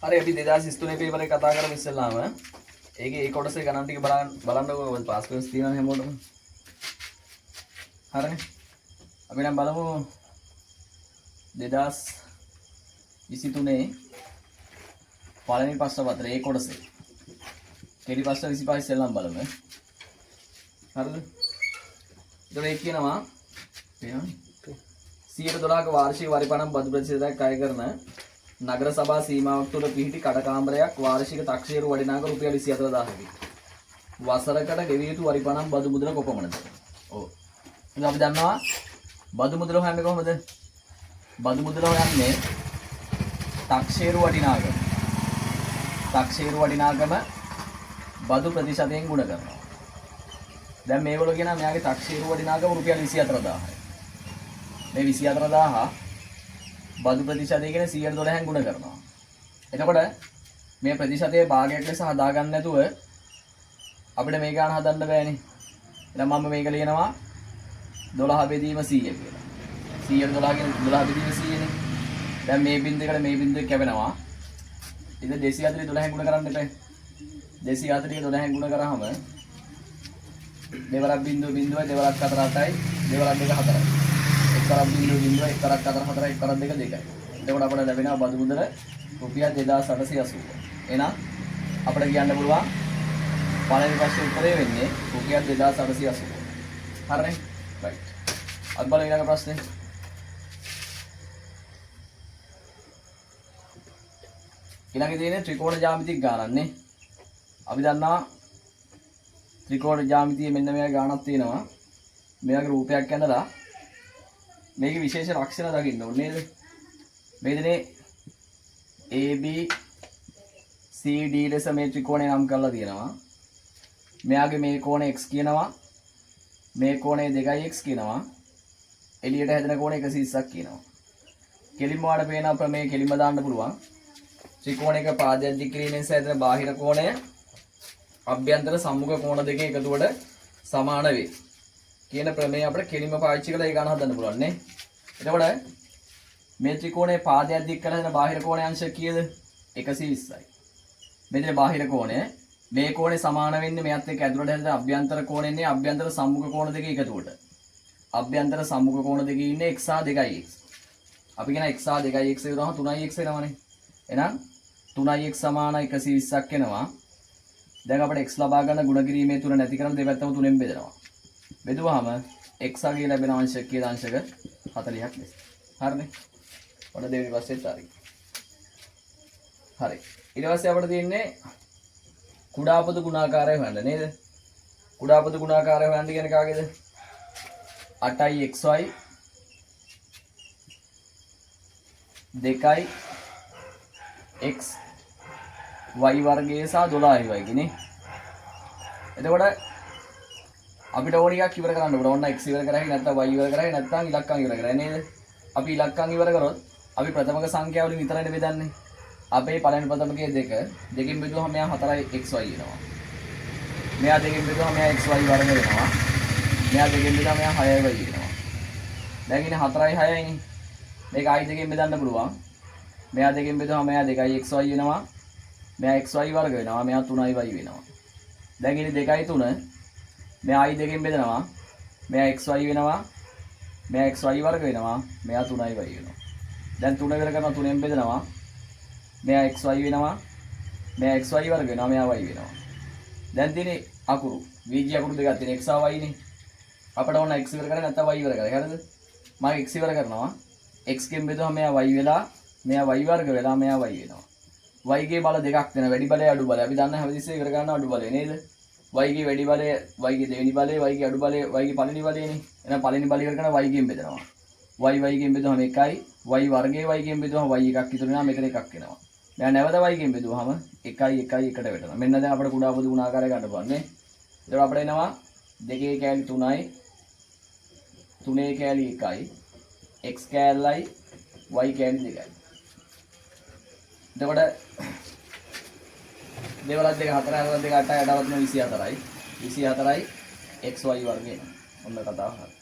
හරි අපි 2023 පේපර් එක කතා කරමු ඉස්සෙල්ලාම. ඒකේ ඒ කොටසේ ගණන් ටික බලන්නකෝ පාස් ක්වෙස්චන් තියෙනවා හැමෝටම. හරිනේ. අපි නම් බලමු 2023 පළවෙනි ප්‍රශ්න පත්‍රය ඒ කොටසේ. කෙටි ප්‍රශ්න 25 ඉස්සෙල්ලාම බලමු. හරිද? ඒතකොට ඒ කියනවා 112ක වාර්ෂික වරිපණම් බදු ප්‍රතිශතයක් අය කරන නගර සභා සීමාවක් තුළ පිහිටි කඩකාමරයක් වාර්ෂික තක්ෂේරු වටිනාකම රුපියල් 24000කි. වසරකට ගෙවිය යුතු වරිපණම් බදු මුදල කොපමණද? ඔව්. ඉතින් අපි දන්නවා බදු මුදල හොයන්නේ කොහොමද? බදු මුදල හොයන්නේ තක්ෂේරු වටිනාකම. තක්ෂේරු වටිනාකම බදු ප්‍රතිශතයෙන් ගුණ කරනවා. දැන් මේගොල්ලෝ කියනවා මෙයාගේ තක්ෂේරු වටිනාකම රුපියල් 24000යි. මේ 24000 බදු ප්‍රතිශතය කියන 112න් ගුණ කරනවා. එතකොට මේ ප්‍රතිශතයේ භාගයක් ලෙස හදාගන්න නැතුව අපිට මේ ගාන හදන්න බෑනේ. එහෙනම් මම මේක ලියනවා 12 බෙදීම 100 කියලා. 100ට 12 කියන 12 බෙදීම 100නේ. දැන් මේ බින්දුවකට මේ බින්දුව කැපෙනවා. ඉතින් 240 12න් ගුණ කරන්න එපා. 240 12න් ගුණ කරාම දෙවරක් බින්දුව බින්දුවයි දෙවරක් 4 8යි දෙවරක් 2 4යි. එක්තරක් බින්දුව බින්දුව එක්තරක් 4 4යි එක්තරක් 2 2යි. එතකොට අපිට ලැබෙනවා බදු මුදල රුපියල් 2880. එහෙනම් අපිට කියන්න පුළුවන් පළවෙනි ප්‍රශ්නේ උත්තරේ වෙන්නේ රුපියල් 2880. හරිනේ? රයිට්. අද බලමු ඊළඟ ප්‍රශ්නේ. ඊළඟේ තියෙන්නේ ත්‍රිකෝණ ජ්‍යාමිතික ගානන්නේ. අපි දන්නවා ත්‍රිකෝණ ජ්‍යාමිතියේ මෙන්න මේ ගානක් තියෙනවා. මෙයාගේ රූපයක් ඇඳලා මේකේ විශේෂ ලක්ෂණ දකින්න ඕනේ නේද? මේ දිනේ AB CD ලෙස මේ ත්‍රිකෝණය නම් කරලා තියෙනවා. මෙයාගේ මේ කෝණය x කියනවා. මේ කෝණය 2x කියනවා. එළියට හැදෙන කෝණය 120ක් කියනවා. කෙලින්ම වඩ පේන ප්‍රමේය කෙලින්ම දාන්න පුළුවන්. ත්‍රිකෝණයක පාදයක් දික් කිරීමෙන් හැදෙන බාහිර කෝණය අභ්‍යන්තර සම්මුඛ කෝණ දෙකේ එකතුවට සමාන වේ. කියන ප්‍රමේය අපිට කෙලින්ම පාවිච්චි කරලා ඒ ගාන හදන්න පුළුවන් නේ. එතකොට මේ ත්‍රිකෝණයේ පාදයක් දික් කරලා හැදෙන බාහිර කෝණයේ අංශය කීයද? 120යි. මෙතන බාහිර කෝණය මේ කෝණේ සමාන වෙන්නේ මෙයත් එක්ක ඇතුළට හැදෙන අභ්‍යන්තර කෝණෙන්නේ අභ්‍යන්තර සම්මුඛ කෝණ දෙකේ එකතුවට. අභ්‍යන්තර සම්මුඛ කෝණ දෙකේ ඉන්නේ x සහ 2x. අපි කියන x සහ 2x විතරම 3x වෙනවනේ. එහෙනම් 3x සමාන 120ක් වෙනවා. දැන් අපිට x ලබා ගන්න ගුණ කිරීමේ තුන නැති කරන දෙපැත්තම 3ෙන් බෙදනවා. බෙදුවාම x අගේ ලැබෙන අංශක කීයද? අංශක 40ක් ලෙස. හරිනේ? ඔන්න දෙවෙනි ප්‍රශ්නේත් හරි. හරි. ඊට පස්සේ අපිට තියෙන්නේ කුඩා පොදු ගුණාකාරය හොයන්න නේද? කුඩා පොදු ගුණාකාරය හොයන්න කියන්නේ කාගේද? 8යි xy 2යි x y වර්ගය සහ 12y කියන්නේ. එතකොට අපිට ඕන එකක් ඉවර කරන්න ඕන. ඕන x ඉවර කරයි නැත්නම් y ඉවර කරයි නැත්නම් ඉලක්කම් ඉවර කරයි නේද? අපි ඉලක්කම් ඉවර කරොත් අපි ප්‍රථමක සංඛ්‍යාව වලින් විතරයි බෙදන්නේ. අපේ පළවෙනි ප්‍රථමකයේ 2 දෙකෙන් බෙදුවම මෙයා 4xy එනවා. මෙයා දෙකෙන් බෙදුවම මෙයා xy වර්ග වෙනවා. මෙයා දෙකෙන් බෙදුවම මෙයා 6y වෙනවා. දැන් ඉන්නේ 4යි 6යිනේ. මේක i දෙකෙන් බෙදන්න පුළුවන්. මෙයා දෙකෙන් බෙදුවම මෙයා 2xy වෙනවා. මෙයා xy වර්ග වෙනවා. මෙයා 3y වෙනවා. දැන් ඉන්නේ 2යි 3. මෙයා i දෙකෙන් බෙදනවා. මෙයා xy වෙනවා. මෙයා xy වර්ග වෙනවා. මෙයා 3y වෙනවා. දැන් 3 ඉවර කරනවා 3ෙන් බෙදනවා. මෙයා xy වෙනවා. මෙයා xy වර්ග වෙනවා. මෙයා y වෙනවා. දැන් තියෙන්නේ අකුරු. VG අකුරු දෙකක් තියෙන x සහ y නේ. අපිට ඕන x ඉවර කරලා නැත්නම් y ඉවර කරලා. හරිද? මම x ඉවර කරනවා. x කෙන් බෙදුවම මෙයා y වෙලා, මෙයා y වර්ග වෙලා, මෙයා y වෙනවා. y ගේ බල දෙකක් දෙන වැඩි බලය අඩු බලය. අපි දන්න හැමතිස්සෙම ඉවර ගන්න අඩු බලය නේද? y ගේ වැඩි බලය, y ගේ දෙවෙනි බලය, y ගේ අඩු බලය, y ගේ පළවෙනි බලයනේ. එහෙනම් පළවෙනි බලය ඉවර කරන y ගෙන් බෙදනවා. y ගෙන් බෙදුවම 1යි, y වර්ගයේ y ගෙන් බෙදුවම y එකක් ඉතුරු වෙනවා. මෙතන එකක් එනවා. දැන් නැවත y ගෙන් බෙදුවම 1යි 1යි 1ට වැටෙනවා. මෙන්න දැන් අපිට කුඩා පොදු ගුණාකාරය ගන්න පුළුවන් නේ. ඒතකොට අපිට එනවා 2 කෑලි 3යි 3 කෑලි 1යි x කෑල්ලයි y කෑලි 2යි. එතකොට දෙවලක් 2 4 4 2 8 8 24යි 24යි xy වර්ගය. ඔන්න කතාව හරි.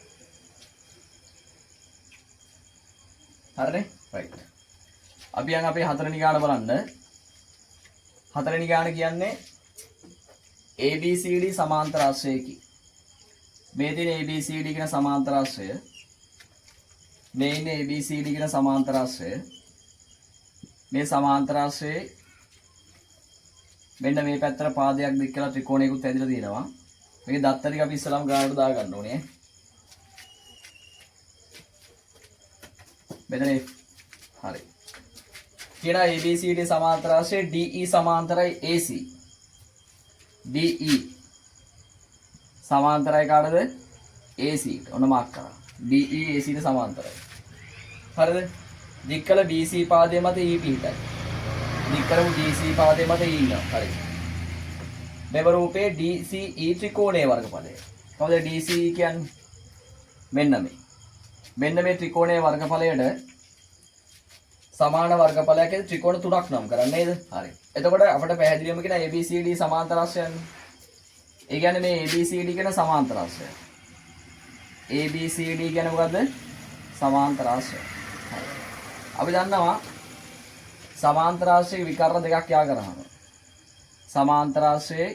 හරිනේ? රයිට්. අපි යන් අපේ හතරවෙනි ගාන බලන්න. හතරවෙනි ගාන කියන්නේ ABCD සමාන්තර ආශ්‍රයකි. මේ තියෙන ABCD කියන සමාන්තර ආශ්‍රය. මේ ඉන්නේ ABCD කියන සමාන්තර ආශ්‍රය. මේ සමාන්තර ආශ්‍රයේ මෙන්න මේ පැත්තට පාදයක් දික් කරලා ත්‍රිකෝණයකුත් ඇදලා තියෙනවා. මේකේ දත්ත ටික අපි ඉස්සලම ගානට දා ගන්න ඕනේ. මෙතන හරි. කියන ABCD සමාන්තර ආශ්‍රය DE සමාන්තරයි AC. DE සමාන්තරයි කාටද? AC. ඔන්න මාක් කරා. DE AC ට සමාන්තරයි. හරිද? දික් කළ BC පාදයේ මත E පිහිටයි. දික් කරමු DC පාදයේ මත E ඉන්නවා. හරි. මෙව රූපේ DCE ත්‍රිකෝණයේ වර්ගඵලය. කවුද DCE කියන්නේ? මෙන්න මේ. මෙන්න මේ ත්‍රිකෝණයේ වර්ගඵලයට සමාන වර්ගඵලයක් ඇති ත්‍රිකෝණ තුනක් නම් කරන්නේ නේද? හරි. එතකොට අපිට පැහැදිලිවම කියන ABCD සමාන්තර ආශ්‍රයන්නේ. ඒ කියන්නේ මේ ABCD කියන සමාන්තර ආශ්‍රය. ABCD කියන්නේ මොකද්ද? සමාන්තර ආශ්‍රය. හරි. අපි දන්නවා සමාන්තර ආශ්‍රයේ විකර්ණ දෙකක් යා කරාම සමාන්තර ආශ්‍රයේ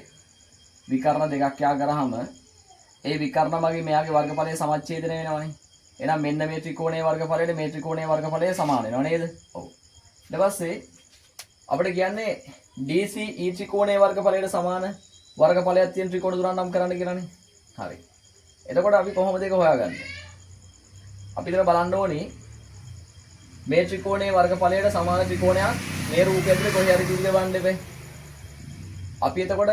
විකර්ණ දෙකක් යා කරාම ඒ විකර්ණ මගින් මෙයාගේ වර්ගඵලය සමච්ඡේදනය වෙනවනේ. එහෙනම් මෙන්න මේ ත්‍රිකෝණයේ වර්ගඵලයට මේ ත්‍රිකෝණයේ වර්ගඵලය සමාන වෙනව නේද? ඔව්. ඊට පස්සේ අපිට කියන්නේ DCE ත්‍රිකෝණයේ වර්ගඵලයට සමාන වර්ගඵලයක් තියෙන ත්‍රිකෝණ තුනක් නම් කරන්න කියලානේ. හරි. එතකොට අපි කොහොමද ඒක හොයාගන්නේ? අපි ඉතින් බලන්න ඕනේ මේ ත්‍රිකෝණයේ වර්ගඵලයට සමාන ත්‍රිකෝණයක් මේ රූපය ඇතුලේ කොහේ හරි තිබ්බවන්න එපේ. අපි එතකොට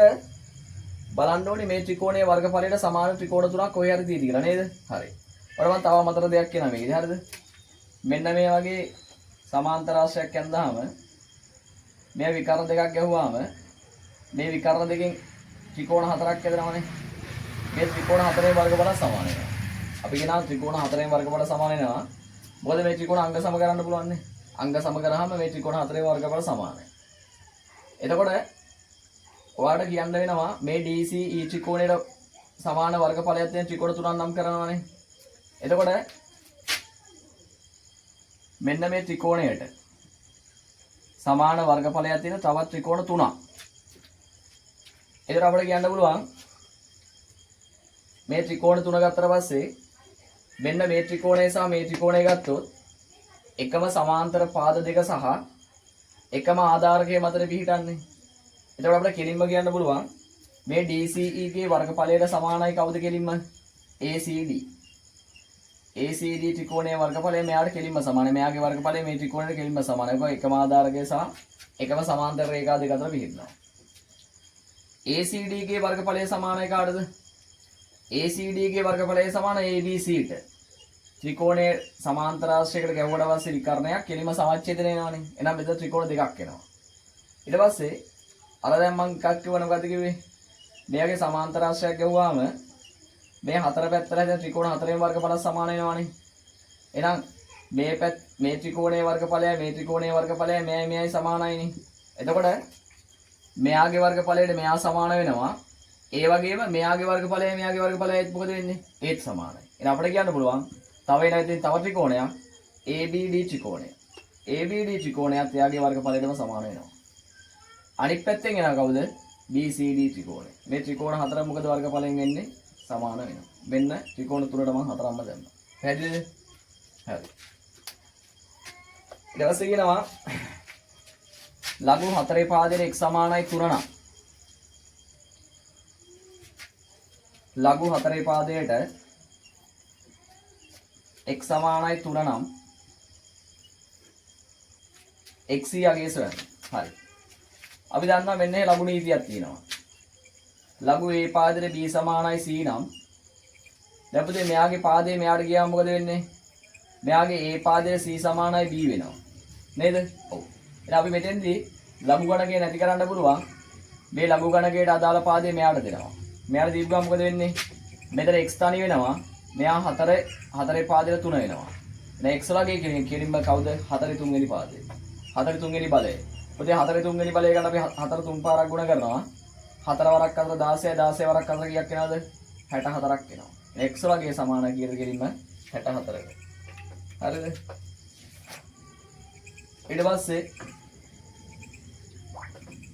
බලන්න ඕනේ මේ ත්‍රිකෝණයේ වර්ගඵලයට සමාන ත්‍රිකෝණ තුනක් කොහේ හරි තියෙදි කියලා නේද? හරි. ඔයාලා මම තව අමතර දෙයක් කියනවා මේකේ. හරිද? මෙන්න මේ වගේ සමාන්තර ආශ්‍රයක් යනදාම මේ විකර්ණ දෙකක් ගැහුවාම මේ විකර්ණ දෙකෙන් ත්‍රිකෝණ හතරක් ඇදෙනවනේ. මේ ත්‍රිකෝණ හතරේ වර්ගඵල සමාන වෙනවා. අපි කියනවා ත්‍රිකෝණ හතරේ වර්ගඵල සමාන වෙනවා. මොකද මේ ත්‍රිකෝණ අංග සම කරන්න පුළුවන් නේ. අංග සම කරාම මේ ත්‍රිකෝණ හතරේ වර්ගඵල සමානයි. එතකොට ඔයාලට කියන්න වෙනවා මේ DCE ත්‍රිකෝණයට සමාන වර්ගඵලයක් තියෙන ත්‍රිකෝණ තුනක් නම් කරනවානේ. එතකොට මෙන්න මේ ත්‍රිකෝණයට සමාන වර්ගඵලයක් තියෙන තවත් ත්‍රිකෝණ තුනක්. ඒතර අපිට කියන්න පුළුවන් මේ ත්‍රිකෝණ තුන ගත්තට පස්සේ මෙන්න මේ ත්‍රිකෝණය සහ මේ ත්‍රිකෝණය ගත්තොත් එකම සමාන්තර පාද දෙක සහ එකම ආධාරකයේ මතට පිහිටන්නේ. එතකොට අපිට කෙලින්ම කියන්න පුළුවන් මේ DCE ගේ වර්ගඵලයට සමානයි කවුද කෙලින්ම? ACD. ACD ත්‍රිකෝණයේ වර්ගඵලය මෙයාට කෙලින්ම සමානයි. මෙයාගේ වර්ගඵලය මේ ත්‍රිකෝණයට කෙලින්ම සමානයි. ඒක එකම ආධාරකයේ සහ එකම සමාන්තර රේඛා දෙක අතර පිහිටනවා. ACD ගේ වර්ගඵලය සමානයි කාටද? ACD ගේ වර්ගඵලය සමාන ABC ට. ත්‍රිකෝණයේ සමාන්තර ආශ්‍රයයකට ගැහුවට පස්සේ විකර්ණයක් කෙලින්ම සමච්ඡේදනය වෙනවනේ. එහෙනම් මෙතන ත්‍රිකෝණ දෙකක් එනවා. ඊට පස්සේ අර දැන් මම එකක් කිව්වනේ මොකද්ද කිව්වේ? මෙයාගේ සමාන්තර ආශ්‍රයයක් ගැහුවාම මේ හතර පැත්තට හැදෙන ත්‍රිකෝණ හතරේම වර්ගඵල සමාන වෙනවනේ. එහෙනම් මේ ත්‍රිකෝණයේ වර්ගඵලය මේ ත්‍රිකෝණයේ වර්ගඵලය මෙයයි සමානයිනේ. එතකොට මෙයාගේ වර්ගඵලයට මෙයා සමාන වෙනවා. ඒ වගේම මෙයාගේ වර්ගඵලය මෙයාගේ වර්ගඵලයත් මොකද වෙන්නේ? ඒත් සමානයි. එහෙනම් අපිට කියන්න පුළුවන් තව වෙනයි තියෙන තව ත්‍රිකෝණයක් ABD ත්‍රිකෝණය. ABD ත්‍රිකෝණයත් එයාගේ වර්ගඵලයටම සමාන වෙනවා. අනිත් පැත්තෙන් එනවා කවුද? BCD ත්‍රිකෝණය. මේ ත්‍රිකෝණ හතර මොකද වර්ගඵලයෙන් වෙන්නේ? සමාන වෙනවා. මෙන්න ත්‍රිකෝණ තුනට මම හතරක්ම දැම්මා. පැහැදිලිද? හරි. ඊට පස්සේ කියනවා ලඝු හතරේ පාදයේ x සමානයි 3 නම් ලඝු හතරේ පාදයට x සමානයි 3 නම් x යගේ සොයන්න. හරි. අපි දන්නවා මෙන්න මේ ලඝු නීතියක් තියෙනවා. ලඝු A පාදයට B සමානයි C නම් දැන් පුතේ මෙයාගේ පාදේ මෙයාට ගියාම මොකද වෙන්නේ? මෙයාගේ A පාදයේ C සමානයි B වෙනවා. නේද? ඔව්. එහෙනම් අපි මෙතෙන්දී ලඝු ගණකය නැති කරන්න පුළුවන්. මේ ලඝු ගණකයට අදාළ පාදේ මෙයාට දෙනවා. මෙයාට දීපුවම මොකද වෙන්නේ? මෙතන x තනි වෙනවා. මෙයා 4 පාදයට 3 වෙනවා. දැන් x වගේ කෙලින්ම කවුද? 4 තුන්වෙනි පාදේ. 4 තුන්වෙනි බලය. පුතේ 4 තුන්වෙනි බලය ගන්න අපි 4 තුන් පාරක් ගුණ කරනවා. 4 වරක් අතර 16 16 වරක් අතර කීයක් වෙනවද? 64ක් වෙනවා. x වගේ සමාන කීයද කෙලින්ම 64ක. හරිද? ඊට පස්සේ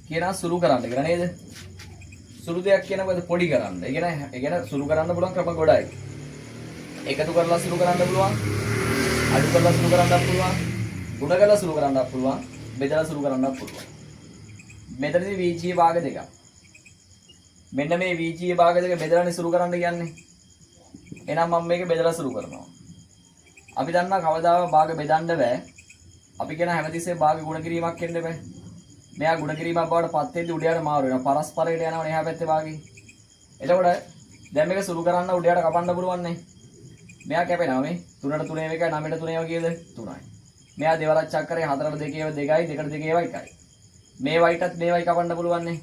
කියනවා සුළු කරන්න කියලා නේද? සුළු දෙයක් කියනකොට පොඩි කරන්න. ඒ කියන්නේ සුළු කරන්න පුළුවන් ක්‍රම ගොඩයි. එකතු කරලා සුළු කරන්න පුළුවන්. අඩු කරලා සුළු කරන්නත් පුළුවන්. ගුණ කරලා සුළු කරන්නත් පුළුවන්. බෙදලා සුළු කරන්නත් පුළුවන්. මෙතනදී VG භාග දෙකක්. මෙන්න මේ VG භාග දෙක බෙදලානේ සුළු කරන්න කියන්නේ. එහෙනම් මම මේක බෙදලා සුළු කරනවා. අපි දන්නා කවදාවත් භාග බෙදන්න බෑ. අපි කියන හැමතිස්සේ භාග ගුණ කිරීමක් වෙන්න බෑ. මෙයා ගුණ කිරීමක් බවට පත් වෙද්දී උඩයට මාරු වෙනවා. පරස්පරයට යනවනේ එහා පැත්තේ භාගේ. එතකොට දැන් මේක සුළු කරන්න උඩයට කපන්න පුළුවන් නේ. මෙයා කැපෙනවා මේ 3ට 3 එකයි 9ට 3 කීයද 3යි. මෙයා දෙවරච්චක් කරේ 4ට 2 2යි 2ට 2 1යි. මේ වයිටත් මේ වයි කපන්න පුළුවන් නේ.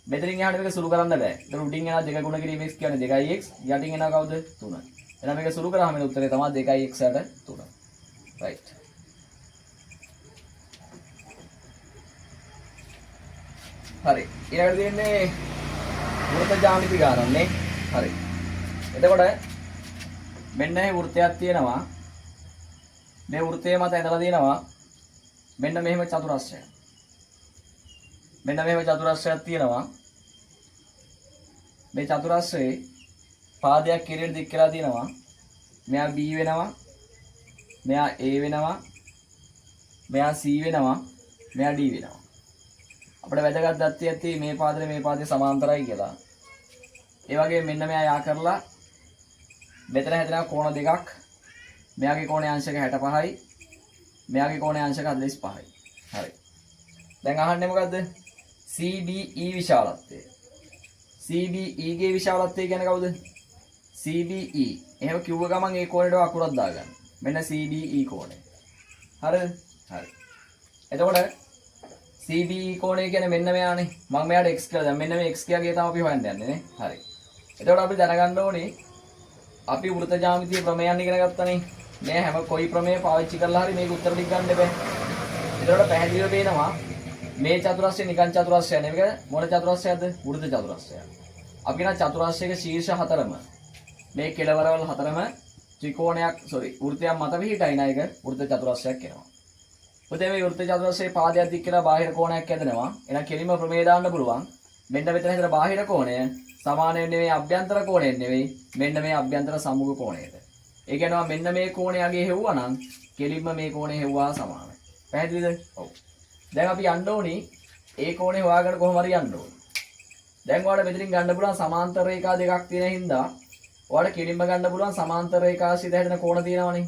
මෙතනින් එහාට මේක සුළු කරන්න බෑ. ඒක උඩින් එනවා 2 ගුණ කිරීම x කියන්නේ 2x යටින් එනවා කවුද 3. එහෙනම් මේක සුළු කරාම එන උත්තරේ තමයි 2x යට 3. right. හරි. ඊළඟට තියෙන්නේ වෘත්ත ජ්‍යාමිති ගානක් නේ. හරි. එතකොට මෙන්න මේ වෘත්තයක් තියෙනවා. මේ වෘත්තය මත ඇඳලා තියෙනවා මෙන්න මෙහෙම චතුරස්‍රයක්. මෙන්න මෙහෙම චතුරස්‍රයක් තියෙනවා. මේ චතුරස්‍රයේ පාදයක් කෙරෙට දික් කරලා තියෙනවා. මෙයා B වෙනවා. මෙයා A වෙනවා. මෙයා C වෙනවා. මෙයා D වෙනවා. අපිට වැදගත් දත්තයක් තියෙයි මේ පාදේ මේ පාදේ සමාන්තරයි කියලා. ඒ වගේ මෙන්න මෙයා යා කරලා මෙතන හැදෙනවා කෝණ දෙකක්. මෙයාගේ කෝණයේ අංශක 65යි. මෙයාගේ කෝණයේ අංශක 45යි. හරි. දැන් අහන්නේ මොකද්ද? CBE විශාලත්වය. CBE ගේ විශාලත්වය කියන්නේ කවුද? CBE. එහෙම කිව්ව ගමන් ඒ කෝණයට අකුරක් දාගන්න. මෙන්න CBE කෝණය. හරිද? හරි. එතකොට CBE කෝණය කියන්නේ මෙන්න මෙයානේ. මම මෙයාට x කියලා දැන් මෙන්න මේ x කියාගේ තමයි අපි හොයන්න යන්නේ නේ. හරි. එතකොට අපි දැනගන්න ඕනේ අපි වෘත්ත ජ්‍යාමිතිය ප්‍රමේයන් ඉගෙන ගත්තනේ. මේ හැම කොයි ප්‍රමේය පාවිච්චි කරලා හරි මේක උත්තර ටික ගන්න බෑ. එතකොට පැහැදිලිව පේනවා මේ චතුරස්‍රය නිකන් චතුරස්‍රය නෙවෙයි. මොන චතුරස්‍රයක්ද? වෘත්ත චතුරස්‍රයක්. අපි කියන චතුරස්‍රයක ශීර්ෂ හතරම මේ කෙළවරවල හතරම ත්‍රිකෝණයක් වෘත්තයක් මත පිහිටයි නේද? වෘත්ත චතුරස්‍රයක් වෙනවා. ඔතේ මේ වෘත්ත චතුරස්‍රයේ පාදයක් දික් කරලා බාහිර කෝණයක් ඇදෙනවා. එහෙනම් කෙලින්ම ප්‍රමේය දාන්න පුළුවන්. මෙන්න මෙතන හිතන බාහිර කෝණය සමාන වෙන්නේ මේ අභ්‍යන්තර කෝණයෙන් නෙවෙයි. මෙන්න මේ අභ්‍යන්තර සම්මුඛ කෝණයට. ඒ කියනවා මෙන්න මේ කෝණයගේ හෙව්වා නම් කෙලින්ම මේ කෝණය හෙව්වා සමානයි. පැහැදිලිද? ඔව්. දැන් අපි යන්න ඕනි ඒ කෝණය හොයාගන්න කොහොම හරි යන්න ඕනි. දැන් ඔයාලට මෙතනින් ගන්න පුළුවන් සමාන්තර රේඛා දෙකක් තියෙන හින්දා ඔයාලට කෙලින්ම ගන්න පුළුවන් සමාන්තර රේඛා සිට හැදෙන කෝණ තියෙනවනේ.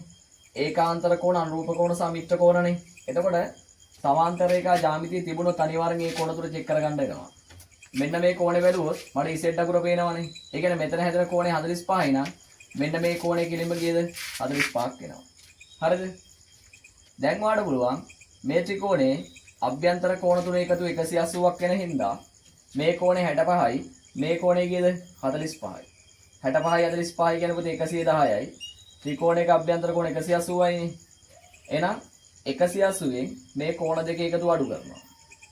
ඒකාන්තර කෝණ, අනුරූප කෝණ සහ මිත්‍ර කෝණනේ. එතකොට සමාන්තර රේඛා ජ්‍යාමිතිය තිබුණොත් අනිවාර්යෙන් මේ කෝණ තුන චෙක් කරගන්න වෙනවා. මෙන්න මේ කෝණය බැලුවොත් මට Z අකුර පේනවනේ. ඒ කියන්නේ මෙතන හැදෙන කෝණය 45යි නම් මෙන්න මේ කෝණය කෙලින්ම කීයද? 45ක් වෙනවා. හරිද? දැන් ඔයාලට පුළුවන් මේ ත්‍රිකෝණේ අභ්‍යන්තර කෝණ තුන එකතු 180ක් වෙන හින්දා මේ කෝණේ 65යි මේ කෝණේ කීයද? 45යි. 65යි 45යි කියන පොතේ 110යි. ත්‍රිකෝණයක අභ්‍යන්තර කෝණ 180යිනේ. එහෙනම් 180ෙන් මේ කෝණ දෙක එකතු අඩු කරනවා.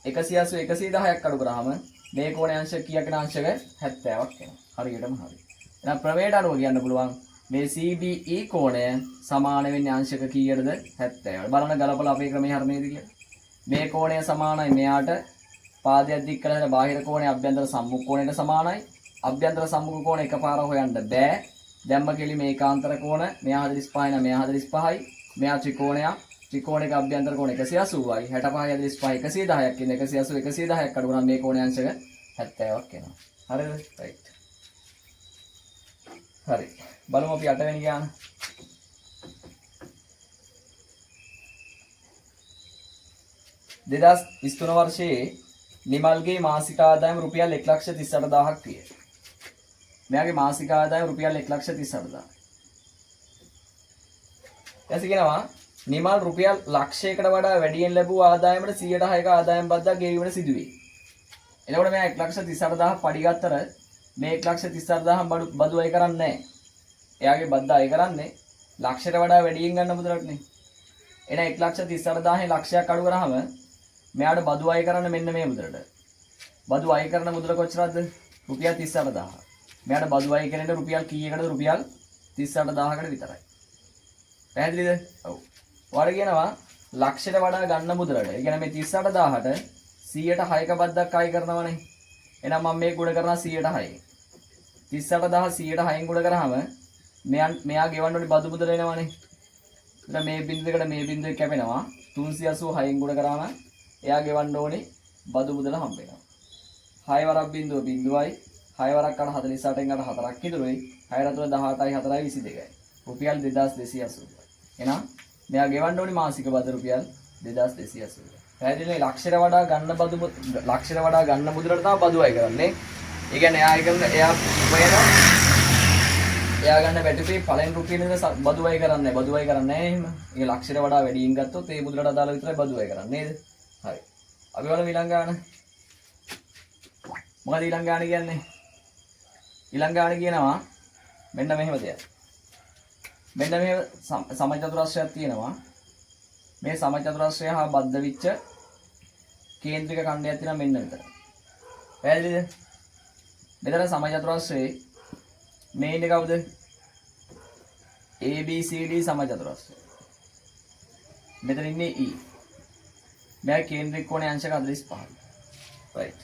180 110ක් අඩු කරාම මේ කෝණයේ අංශක කීයකට අංශක 70ක් වෙනවා. හරියටම හරි. එහෙනම් ප්‍රමේයට අනුව කියන්න පුළුවන් මේ CBE කෝණය සමාන වෙන්නේ අංශක කීයටද? 70. බලන්න ගලපලා අපේ ක්‍රමයේ හරියද කියලා. මේ කෝණය සමානයි මෙයාට පාදයක් දික් කරලා බාහිර කෝණය අභ්‍යන්තර සම්මුඛ කෝණයට සමානයි. අභ්‍යන්තර සම්මුඛ කෝණ එකපාර හොයන්න බෑ. දැම්ම කෙලි මේකාන්තර කෝණ මෙයා 45යි නම් මෙයා 45යි. මෙයා ත්‍රිකෝණයක අභ්‍යන්තර කෝණ 180යි. 65යි 45යි 110ක් කියන 180 110ක් අඩු කරාම මේ කෝණයේ අංශක 70ක් එනවා. හරිද? රයිට්. හරි. බලමු අපි 8 වෙනි ගාන. දෙදස් 23 වර්ෂයේ නිමල්ගේ මාසික ආදායම රුපියල් 1,38,000ක් විය. මෙයාගේ මාසික ආදායම රුපියල් 1,38,000. ඊට කියනවා නිමල් රුපියල් ලක්ෂයකට වඩා වැඩියෙන් ලැබූ ආදායමට 106ක ආදායම් බද්දක් ගෙවීමට සිදුවේ. එතකොට මෙයා 1,38,000 පඩි ගත්තර මේ 1,38,000 බදු අය කරන්නේ නැහැ. එයාගේ බද්ද අය කරන්නේ ලක්ෂයට වඩා වැඩියෙන් ගන්න මුදලටනේ. එන 1,38,000 ලක්ෂයක් අඩු කරාම මෙයාට බදු අය කරන්න මෙන්න මේ මුදලට. බදු අය කරන මුදල කොච්චරද? රුපියල් 38,000. මෙයාට බදු අය කරන්නේ රුපියල් කීයකටද? රුපියල් 38,000කට විතරයි. පැහැදිලිද? ඔව්. ඔයාලා කියනවා ලක්ෂයට වඩා ගන්න මුදලට. ඒ කියන්නේ මේ 38,000ට 100ට 6ක බද්දක් අය කරනවනේ. එහෙනම් මම මේ ගුණ කරනවා 100ට 6. 38000 100ට 6න් ගුණ කරාම මෙයා ගෙවන්න ඕනේ බදු මුදල එනවනේ. එතන මේ බින්දුවකට මේ බින්දුව කැපෙනවා. 386න් ගුණ කරාම එයා ගෙවන්න ඕනේ බදු මුදල හම්බ වෙනවා. 6 වරක් බින්දුව බින්දුවයි 6 වරක් අර 48න් අර 4ක් ඉතුරුයි. 6 රතුල 18යි 4යි 22යි. රුපියල් 2280. එහෙනම් මෙයා ගෙවන්න ඕනේ මාසික බද රුපියල් 2280. පැහැදිලිනේ? ලක්ෂයට වඩා ගන්න බදු ලක්ෂයට වඩා ගන්න මුදලට තමයි බදු අය කරන්නේ. ඒ කියන්නේ එයා ගන්න බැටුපේ පළවෙනි රුපියල් ඉඳන් බදු අය කරන්නේ නැහැ. බදු අය කරන්නේ නැහැ එහෙම. ඒක ලක්ෂයට වඩා වැඩියෙන් ගත්තොත් ඒ මුදලට අදාළ විතරයි බදු අය කරන්නේ නේද? හරි. අපි බලමු ඊළඟ ගාන. මොකද ඊළඟ ගාන කියන්නේ? ඊළඟ ගාන කියනවා මෙන්න මෙහෙම දෙයක්. මෙන්න මේ සමචතුරස්‍රයක් තියෙනවා. මේ සමචතුරස්‍රය හා බද්ධ වෙච්ච කේන්ද්‍රික ඛණ්ඩයක් තියෙනවා මෙන්න මෙතන. පැහැදිලිද? මෙතන සමචතුරස්‍රයේ මේන් එක කවුද? ABCD සමචතුරස්‍රය. මෙතන ඉන්නේ E. මේ කේන්ද්‍රික කෝණයේ අංශක 45. right.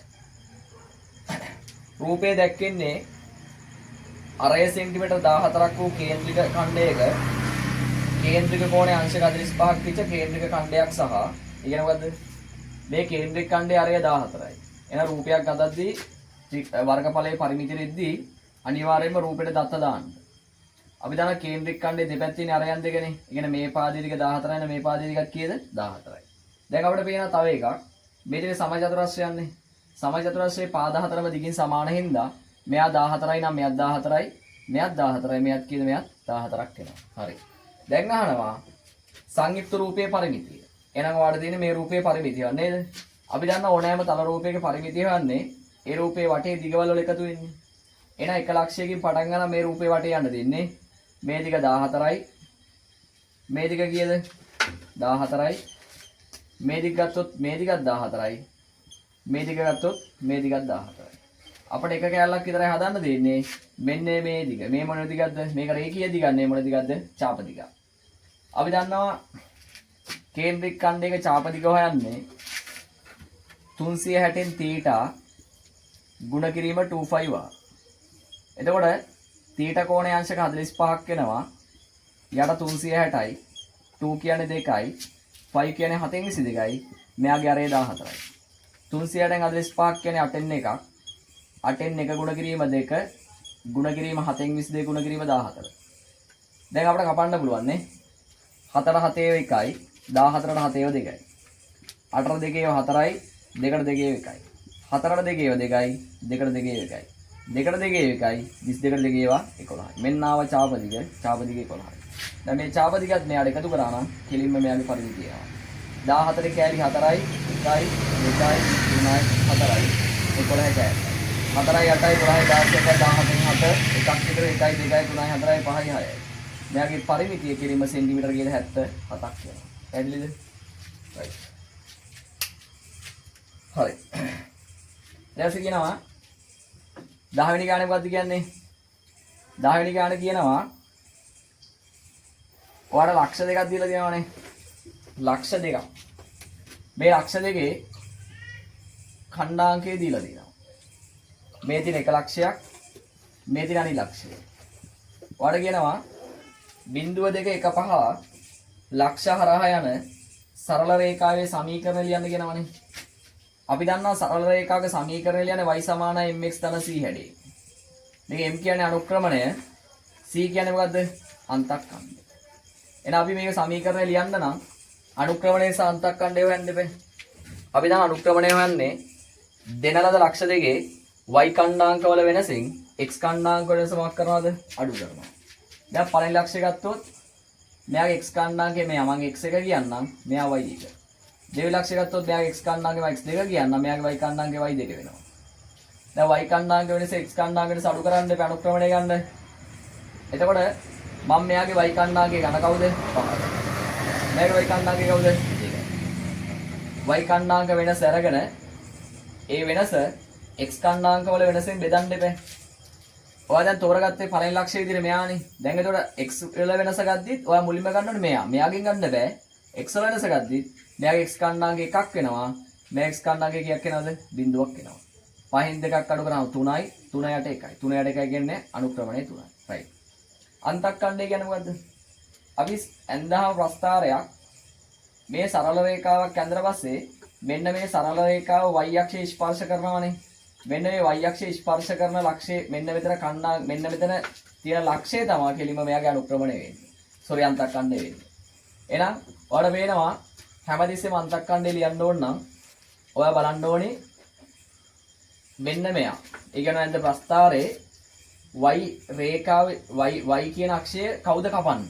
රූපේ දැක්කන්නේ අරය සෙන්ටිමීටර් 14ක් වූ කේන්ද්‍රික ඛණ්ඩයක කේන්ද්‍රික කෝණයේ අංශක 45ක් තිච්ච කේන්ද්‍රික ඛණ්ඩයක් සහ ඉගෙන මොකද්ද මේ කේන්ද්‍රික ඛණ්ඩයේ අරය 14යි. එන රූපයක් ගතද්දී වර්ගඵලයේ පරිමිතියෙද්දී අනිවාර්යයෙන්ම රූපෙට දත්ත දාන්න. අපි දන්නා කේන්ද්‍රික ඛණ්ඩයේ දෙපැත්තේ අරයන් දෙකනේ. ඒ කියන්නේ මේ පාදයේ ටික 14යි නේ මේ පාදයේ ටිකක් කීයද? 14යි. දැන් අපිට පේනවා තව එකක්. මේ දෙකේ සමචතුරස්‍රයන්නේ. සමචතුරස්‍රයේ පාද හතරම දිගින් සමාන හින්දා මෙයා 14යි නම් මෙයාත් 14යි. මෙයාත් 14යි මෙයාත් කීයද? මෙයාත් 14ක් වෙනවා. හරි. දැන් අහනවා සංයුක්ත රූපයේ පරිමිතිය. එහෙනම් ඔයාලට තියෙන්නේ මේ රූපයේ පරිමිතිය නේද? අපි දන්නා ඕනෑම තල රූපයක පරිමිතිය හොයන්නේ ඒ රූපයේ වටේ දිගවල වල එකතු වෙන්නේ. එහෙනම් එක ලක්ෂයකින් පටන් ගන්න මේ රූපේ වටේ යන්න දෙන්නේ. මේ දිග 14යි. මේ දිග කීයද? 14යි. මේ දිග ගත්තොත් මේ දිගත් 14යි. මේ දිග ගත්තොත් මේ දිගත් 14යි. අපිට එක කැලලක් විතරයි හදන්න දෙන්නේ. මෙන්න මේ දිග. මේ මොන දිගක්ද? මේක රේඛීය දිගක් නේ මොන දිගක්ද? චාප දිගක්. අපි දන්නවා කේන්ද්‍රික ඛණ්ඩයක චාප දිග හොයන්නේ 360න් θ ගුණ කිරීම 25 ආ. එතකොට θ කෝණයේ අංශක 45ක් වෙනවා. යට 360යි. 2 කියන්නේ 2යි. 5 කියන්නේ 7න් 22යි. මෙයාගේ අරේ 14යි. 360න් 45ක් කියන්නේ 8න් එකක්. 8න් 1 ගුණ කිරීම 2. ගුණ කිරීම 7න් 22 ගුණ කිරීම 14. දැන් අපිට කපන්න පුළුවන් නේ. 4 7 1යි. 14ට 7 2යි. 8ට 2 4යි. 2ට 2 1යි. 4ට 2 2යි. 2ට 2 1යි. 2ට 2 1යි. 22ට 2 11යි. මෙන්න ආව චාප දිග 11යි. දැන් මේ චාප දිගත් මෙයාට එකතු කරා නම් කෙලින්ම මෙයාගේ පරිමිතිය ආවා. 14 කෑලි 4යි 1යි 2යි 3යි 4යි 11 කෑලි. 4යි 8යි 12යි 16යි 17යි 7 එකක් විතර 1යි 2යි 3යි 4යි 5යි 6යි. මෙයාගේ පරිමිතිය කිරීම සෙන්ටිමීටර කියන 77ක් වෙනවා. පැහැදිලිද? right. හරි. ඊට කියනවා 10 වෙනි ගානේ මොකද්ද කියන්නේ? 10 වෙනි ගානේ කියනවා ඔයාලට ලක්ෂ දෙකක් දීලා තියෙනවානේ. ලක්ෂ දෙකක්. මේ ලක්ෂ දෙකේ ඛණ්ඩාංකය දීලා තියෙනවා. මේ තියෙන 1 ලක්ෂයක්, මේ තියෙන අනිත් ලක්ෂය. ඔයාලට කියනවා 0.15 ලක්ෂ හරහා යන සරල රේඛාවේ සමීකරණ ලියන්න කියනවනේ. අපි දන්නවා සරල රේඛාවක සමීකරණය ලියන්නේ y = mx ධන c හැඩේ. මේක m කියන්නේ අනුක්‍රමණය, c කියන්නේ මොකද්ද? අන්තක්ඛණ්ඩය. එහෙනම් අපි මේක සමීකරණය ලියන්න නම් අනුක්‍රමණය සහ අන්තක්ඛණ්ඩය හොයන්න බෑ. අපි දැන් අනුක්‍රමණය හොයන්නේ දෙන ලද ලක්ෂ දෙකේ y ඛණ්ඩාංක වල වෙනසින් x ඛණ්ඩාංක වල වෙනස මොකක් කරනවද? අඩු කරනවා. දැන් පළවෙනි ලක්ෂය ගත්තොත් මෙයාගේ x ඛණ්ඩාංකය මෙයා මම x1 කියන්නම් මෙයා y1. දෙවෙනි ලක්ෂය ගත්තොත් මෙයාගේ x ඛණ්ඩාංකය x2 කියන්නම් මෙයාගේ y ඛණ්ඩාංකය y2 වෙනවා. දැන් y ඛණ්ඩාංක වෙනස x ඛණ්ඩාංක වෙනස අඩු කරන්න එපා අනුක්‍රමණය ගන්න. එතකොට මම මෙයාගේ y ඛණ්ඩාංකය ගන්න කවුද? 5. මෙයාගේ y ඛණ්ඩාංකය කවුද? 2. y ඛණ්ඩාංක වෙනස අරගෙන ඒ වෙනස x ඛණ්ඩාංක වල වෙනසෙන් බෙදන්න එපා. ඔයා දැන් තෝරගත්තේ පළවෙනි ලක්ෂය විදිහට මෙයානේ. දැන් එතකොට x වල වෙනස ගද්දිත් ඔයා මුලින්ම ගන්න ඕනේ මෙයා. මෙයාගෙන් ගන්න බෑ. x වල වෙනස ගද්දිත් මෙයාගේ x ඛණ්ඩාංක එකක් වෙනවා. මේ x කණ්ඩාංකය කීයක් එනවද? බිඳුවක් එනවා. 5න් 2ක් අඩු කරාම 3යි 3 යට 1යි 3 යට 1 කියන්නේ අනුක්‍රමණය 3යි. right. අන්තක්ඛණ්ඩය කියන්නේ මොකද්ද? අපි ඇඳහම ප්‍රස්ථාරයක් මේ සරල රේඛාවක් ඇඳලා පස්සේ මෙන්න මේ සරල රේඛාව y අක්ෂයේ ස්පර්ශ කරනවානේ. මෙන්න මේ y අක්ෂයේ ස්පර්ශ කරන ලක්ෂය මෙන්න මෙතන කණ්ඩා මෙන්න මෙතන තියෙන ලක්ෂය තමයි කෙලිම මෙයාගේ අනුක්‍රමණය වෙන්නේ. සෝරි අන්තක්ඛණ්ඩය වෙන්නේ. එහෙනම් ඔයාලට පේනවා හැමතිස්සෙම අන්තක්ඛණ්ඩය ලියන්න ඕන නම් ඔයා බලන්න ඕනේ මෙන්න මෙයා. ඒ කියන්නේ ඇඳ ප්‍රස්ථාරයේ y රේඛාවේ y කියන අක්ෂය කවුද කපන්නේ?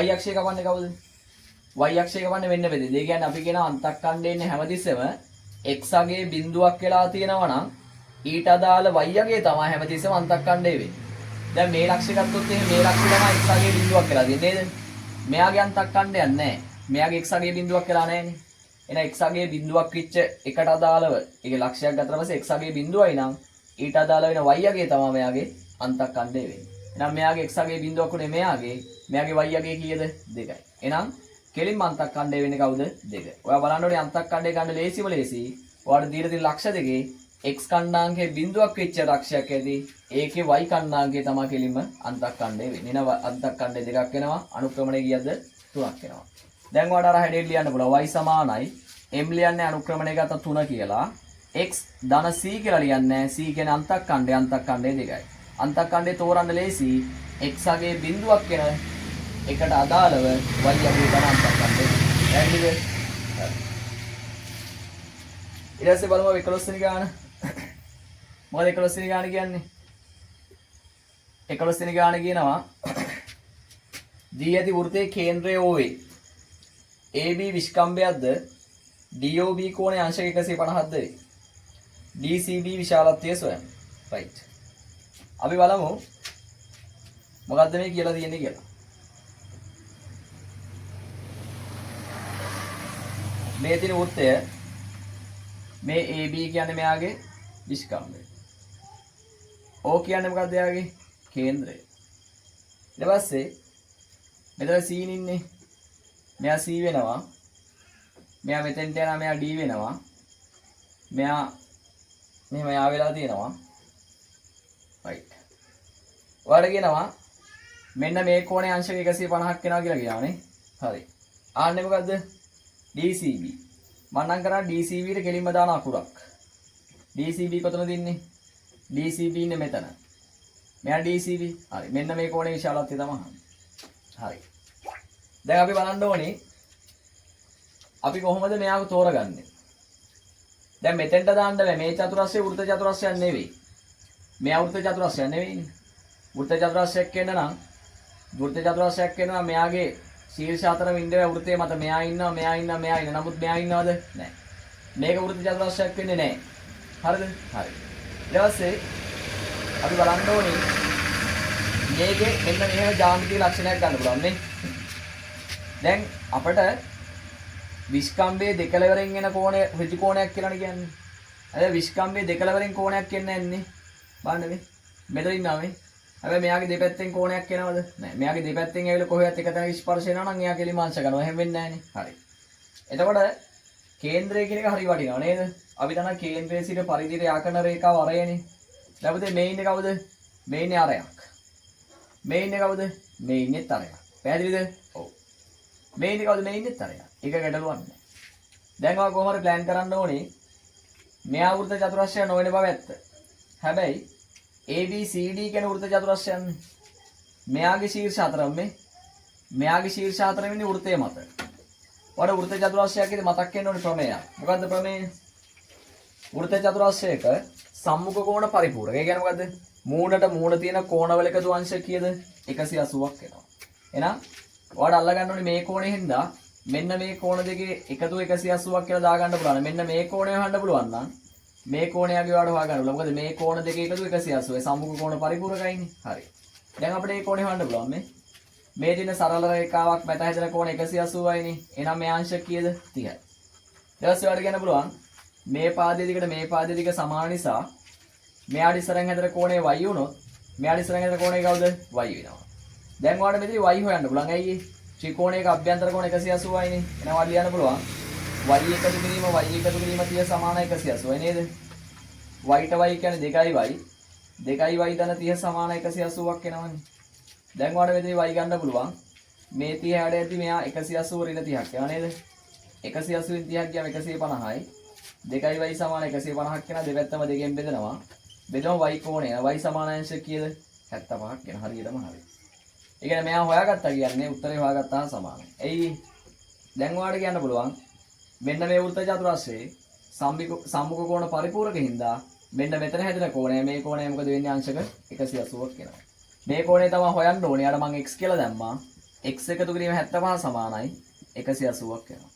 y අක්ෂය කපන්නේ කවුද? y අක්ෂය කපන්නේ මෙන්න මෙතන. ඒ කියන්නේ අපි කියන අන්තක්ඛණ්ඩේ ඉන්නේ හැමතිස්සෙම x අගේ බිඳුවක් වෙලා තියෙනවා නම් ඊට අදාළ y අගේ තමයි හැමතිස්සෙම අන්තක්ඛණ්ඩේ වෙන්නේ. දැන් මේ ලක්ෂය ගත්තොත් එහෙනම් මේ ලක්ෂය තමයි x අගේ බිඳුවක් වෙලා තියෙන්නේ නේද? මෙයාගේ අන්තක්ඛණ්ඩයක් නැහැ. මෙයාගේ x අගේ බිඳුවක් වෙලා නැහැනේ. එහෙනම් x අගේ බිඳුවක් විච්ච එකට අදාළව ඒකේ ලක්ෂයක් ගත්තා පස්සේ x අගේ බිඳුවයි නම් ඊට අදාළ වෙන y අගේ තමයි මෙයාගේ අන්තක්ඛණ්ඩය වෙන්නේ. එහෙනම් මෙයාගේ x අගේ බිඳුවක් උනේ මෙයාගේ y අගේ කීයද? 2යි. එහෙනම් කෙලින්ම අන්තක්ඛණ්ඩය වෙන්නේ කවුද? 2. ඔයා බලන්න ඕනේ අන්තක්ඛණ්ඩය ගන්න ලේසිම ලේසි. ඔයාලට දීලා තියෙන ලක්ෂ දෙකේ x කණ්ඩාංකයේ බිඳුවක් වෙච්ච ලක්ෂයක් ඇදී ඒකේ y කණ්ඩාංකය තමයි කෙලින්ම අන්තක්ඛණ්ඩය වෙන්නේ. එනවා අන්තක්ඛණ්ඩය දෙකක් වෙනවා. අනුක්‍රමණය කීයද? 3ක් වෙනවා. දැන් ඔයාලට අර හැඩයට ලියන්න පුළුවන් y සමානයි m ලියන්නේ අනුක්‍රමණය ගත 3 කියලා. x ධන c කියලා ලියන්නේ c කියන්නේ අන්තක්ඛණ්ඩය 2යි. අන්තක්ඛණ්ඩය තෝරන්න ලේසි. x අගේ බිඳුවක් වෙන එකට අදාළව y අගේ ධන අන්තක්ඛණ්ඩය. පැහැදිලිද? ඊට පස්සේ බලමු 11 වෙනි ගාන. මොකද 11 වෙනි ගාන කියන්නේ? 11 වෙනි ගාන කියනවා දී ඇති වෘත්තයේ කේන්ද්‍රය OA AB විස්කම්භයක්ද DOB කෝණයේ අංශක 150ක්ද වේ. DCB විශාලත්වය සොයන්න. right. අපි බලමු මොකද්ද මේ කියලා තියෙන්නේ කියලා. මේ තියෙන වෘත්තය මේ AB කියන්නේ මෙයාගේ විස්කම්භය. O කියන්නේ මොකද්ද එයාගේ කේන්ද්‍රය. ඊට පස්සේ මෙතන C ඉන්නේ. මෙයා C වෙනවා. මෙයා මෙතෙන්ට යනවා මෙයා D වෙනවා. මෙයා මෙහෙම යා වෙලා තියෙනවා. right. ඔයාලට කියනවා මෙන්න මේ කෝණයේ අංශක 150ක් වෙනවා කියලා කියනවානේ. හරි. ආන්නේ මොකද්ද? DCB. මම නම් කරා DCB ට කෙලින්ම දාන අකුරක්. DCB කොතනද ඉන්නේ? DCB ඉන්නේ මෙතන. මෙයා DCB. හරි. මෙන්න මේ කෝණයේ විශාලත්වය තමයි. හරි. දැන් අපි බලන්න ඕනේ අපි කොහොමද මෙයාව තෝරගන්නේ? දැන් මෙතෙන්ට දාන්න බෑ. මේ චතුරස්‍රය වෘත්ත චතුරස්‍රයක් නෙවෙයි. මෙයා වෘත්ත චතුරස්‍රයක් නෙවෙයිනේ. වෘත්ත චතුරස්‍රයක් වෙන්න නම් වෘත්ත චතුරස්‍රයක් වෙනවා මෙයාගේ ශීර්ෂ අතර වින්දේ වෘත්තයේ මත මෙයා ඉන්නවා මෙයා ඉන්නවා මෙයා ඉන්නවා. නමුත් මෙයා ඉන්නවද? නැහැ. මේක වෘත්ත චතුරස්‍රයක් වෙන්නේ නැහැ. හරිද? හරි. ඊට පස්සේ අපි බලන්න ඕනේ මේකේ මෙන්න මෙහෙම ජ්‍යාමිතික ලක්ෂණයක් ගන්න පුළුවන් නේ. දැන් අපිට විස්කම්භයේ දෙකලවරෙන් එන කෝණය ඍජු කෝණයක් කියලානේ කියන්නේ. අද විස්කම්භයේ දෙකලවරෙන් කෝණයක් එන්නේ නැන්නේ. බලන්න මේ. මෙතන ඉන්නවා මේ. හැබැයි මෙයාගේ දෙපැත්තෙන් කෝණයක් එනවද? නැහැ. මෙයාගේ දෙපැත්තෙන් ඇවිල්ලා කොහෙවත් එක තැනක ස්පර්ශ වෙනවා නම් එයා කෙලිම අංශ ගන්නවා. එහෙම වෙන්නේ නැහනේ. හරි. එතකොට කේන්ද්‍රය කියන එක හරි වටිනවා නේද? අපි දන්නා කේන්ද්‍රයේ සිට පරිධියට යාකරන රේඛාව අරයනේ. දැන් මේ ඉන්නේ කවුද? මේ ඉන්නේ අරයක්. මේ ඉන්නේ කවුද? මේ ඉන්නේ තරයක්. පැහැදිලිද? ඔව්. මේ ඉන්නේ කවුද? මේ ඉන්නේ තරයක්. ඒක ගැටලුවක් නෑ. දැන් ඔයා කොහොමද ප්ලෑන් කරන්න ඕනේ? මෙයා වෘත්ත චතුරස්‍රය නොවන බව ඇත්ත. හැබැයි ABCD කියන වෘත්ත චතුරස්‍රයන් මෙයාගේ ශීර්ෂ හතරම මෙයාගේ ශීර්ෂ හතරම ඉන්නේ වෘත්තයේ මත. වඩ වෘත්ත චතුරස්‍රයකදී මතක් වෙන්න ඕනේ ප්‍රමේය. මොකද්ද ප්‍රමේය? වෘත්ත චතුරස්‍රයක සම්මුඛ කෝණ පරිපූර්ණක. ඒ කියන්නේ මොකද්ද? මූණට මූණ තියෙන කෝණවල එකතු අංශ කීයද? 180ක් වෙනවා. එහෙනම් ඔයාලට අල්ල ගන්න ඕනේ මේ කෝණේ හින්දා මෙන්න මේ කෝණ දෙකේ එකතු 180ක් කියලා දාගන්න පුළුවන්. මෙන්න මේ කෝණය හොයන්න පුළුවන් නම් මේ කෝණයගේ ඔයාලට හොයාගන්න පුළුවන්. මොකද මේ කෝණ දෙකේ එකතු 180. සම්මුඛ කෝණ පරිපූර්ණකයිනේ. හරි. දැන් අපිට මේ කෝණය හොයන්න පුළුවන් මේ දින සරල රේඛාවක් මත හැදෙන කෝණ 180යිනේ. එහෙනම් මේ අංශ කීයද? 30යි. ඊට පස්සේ ඔයාලට කියන්න පුළුවන් මේ පාදයේ දිගට මේ පාදයේ දිග සමාන නිසා මෙයාට ඉස්සරහින් හැදෙන කෝණය y වුණොත් මෙයාට ඉස්සරහින් හැදෙන කෝණය කවුද? y වෙනවා. දැන් ඔයාලට මෙතන y හොයන්න පුළුවන්. ඇයි ඒ? ත්‍රිකෝණයක අභ්‍යන්තර කෝණ 180යිනේ. එහෙනම් ඔයාලට ලියන්න පුළුවන් y එකතු කිරීම y එකතු කිරීම 30 සමාන 180 නේද? y ට y කියන්නේ 2y 2y ධන 30 සමාන 180ක් එනවනේ. දැන් ඔයාලට මෙතන y ගන්න පුළුවන්. මේ 30 හැඩ ඇති මෙයා 180 ඍණ 30ක් එනවා නේද? 180 න් 30ක් ගියාම 150යි. 2y සමාන 150ක් එනවා. දෙපැත්තම දෙකෙන් බෙදනවා. බෙදම y කෝණය y සමානාංශ කීයද? 75ක් එනවා. හරියටම හරි. ඒ කියන්නේ මෙයා හොයාගත්තා කියන්නේ උත්තරේ හොයාගත්තාම සමානයි. එයි දැන් ඔයාලට කියන්න පුළුවන් මෙන්න මේ වෘත්ත චතුරස්‍රයේ සම්මුඛ කෝණ පරිපූර්ණක හින්දා මෙන්න මෙතන හැදෙන කෝණය මේ කෝණය මොකද වෙන්නේ අංශක 180ක් එනවා. මේ කෝණය තමයි හොයන්න ඕනේ. යාට මම x කියලා දැම්මා. x එකතු කිරීම 75 සමානයි 180ක් එනවා.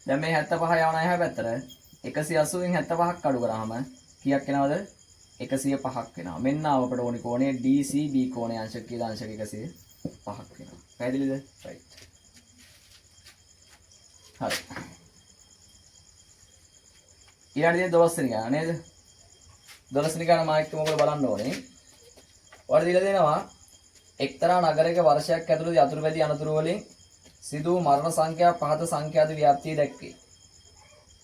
දැන් මේ 75 යවන එහා පැත්තට 180 න් 75ක් අඩු කරාම කීයක් එනවද? 105ක් එනවා. මෙන්න අපට ඕනි කෝණය DCB කෝණය අංශක කීයද? අංශක 105ක් එනවා. පැහැදිලිද? right. හරි. ඊළඟට 12 වෙනි ගාන නේද? 12 වෙනි ගාන මායික් මොකද බලන්න ඕනේ. ඔයාලට දීලා දෙනවා එක්තරා නගරයක වර්ෂයක් ඇතුළත යතුරුපැදි අනතුරු වලින් සිදු වූ මරණ සංඛ්‍යා පහත සංඛ්‍යාත ව්‍යාප්තිය දැක්වේ.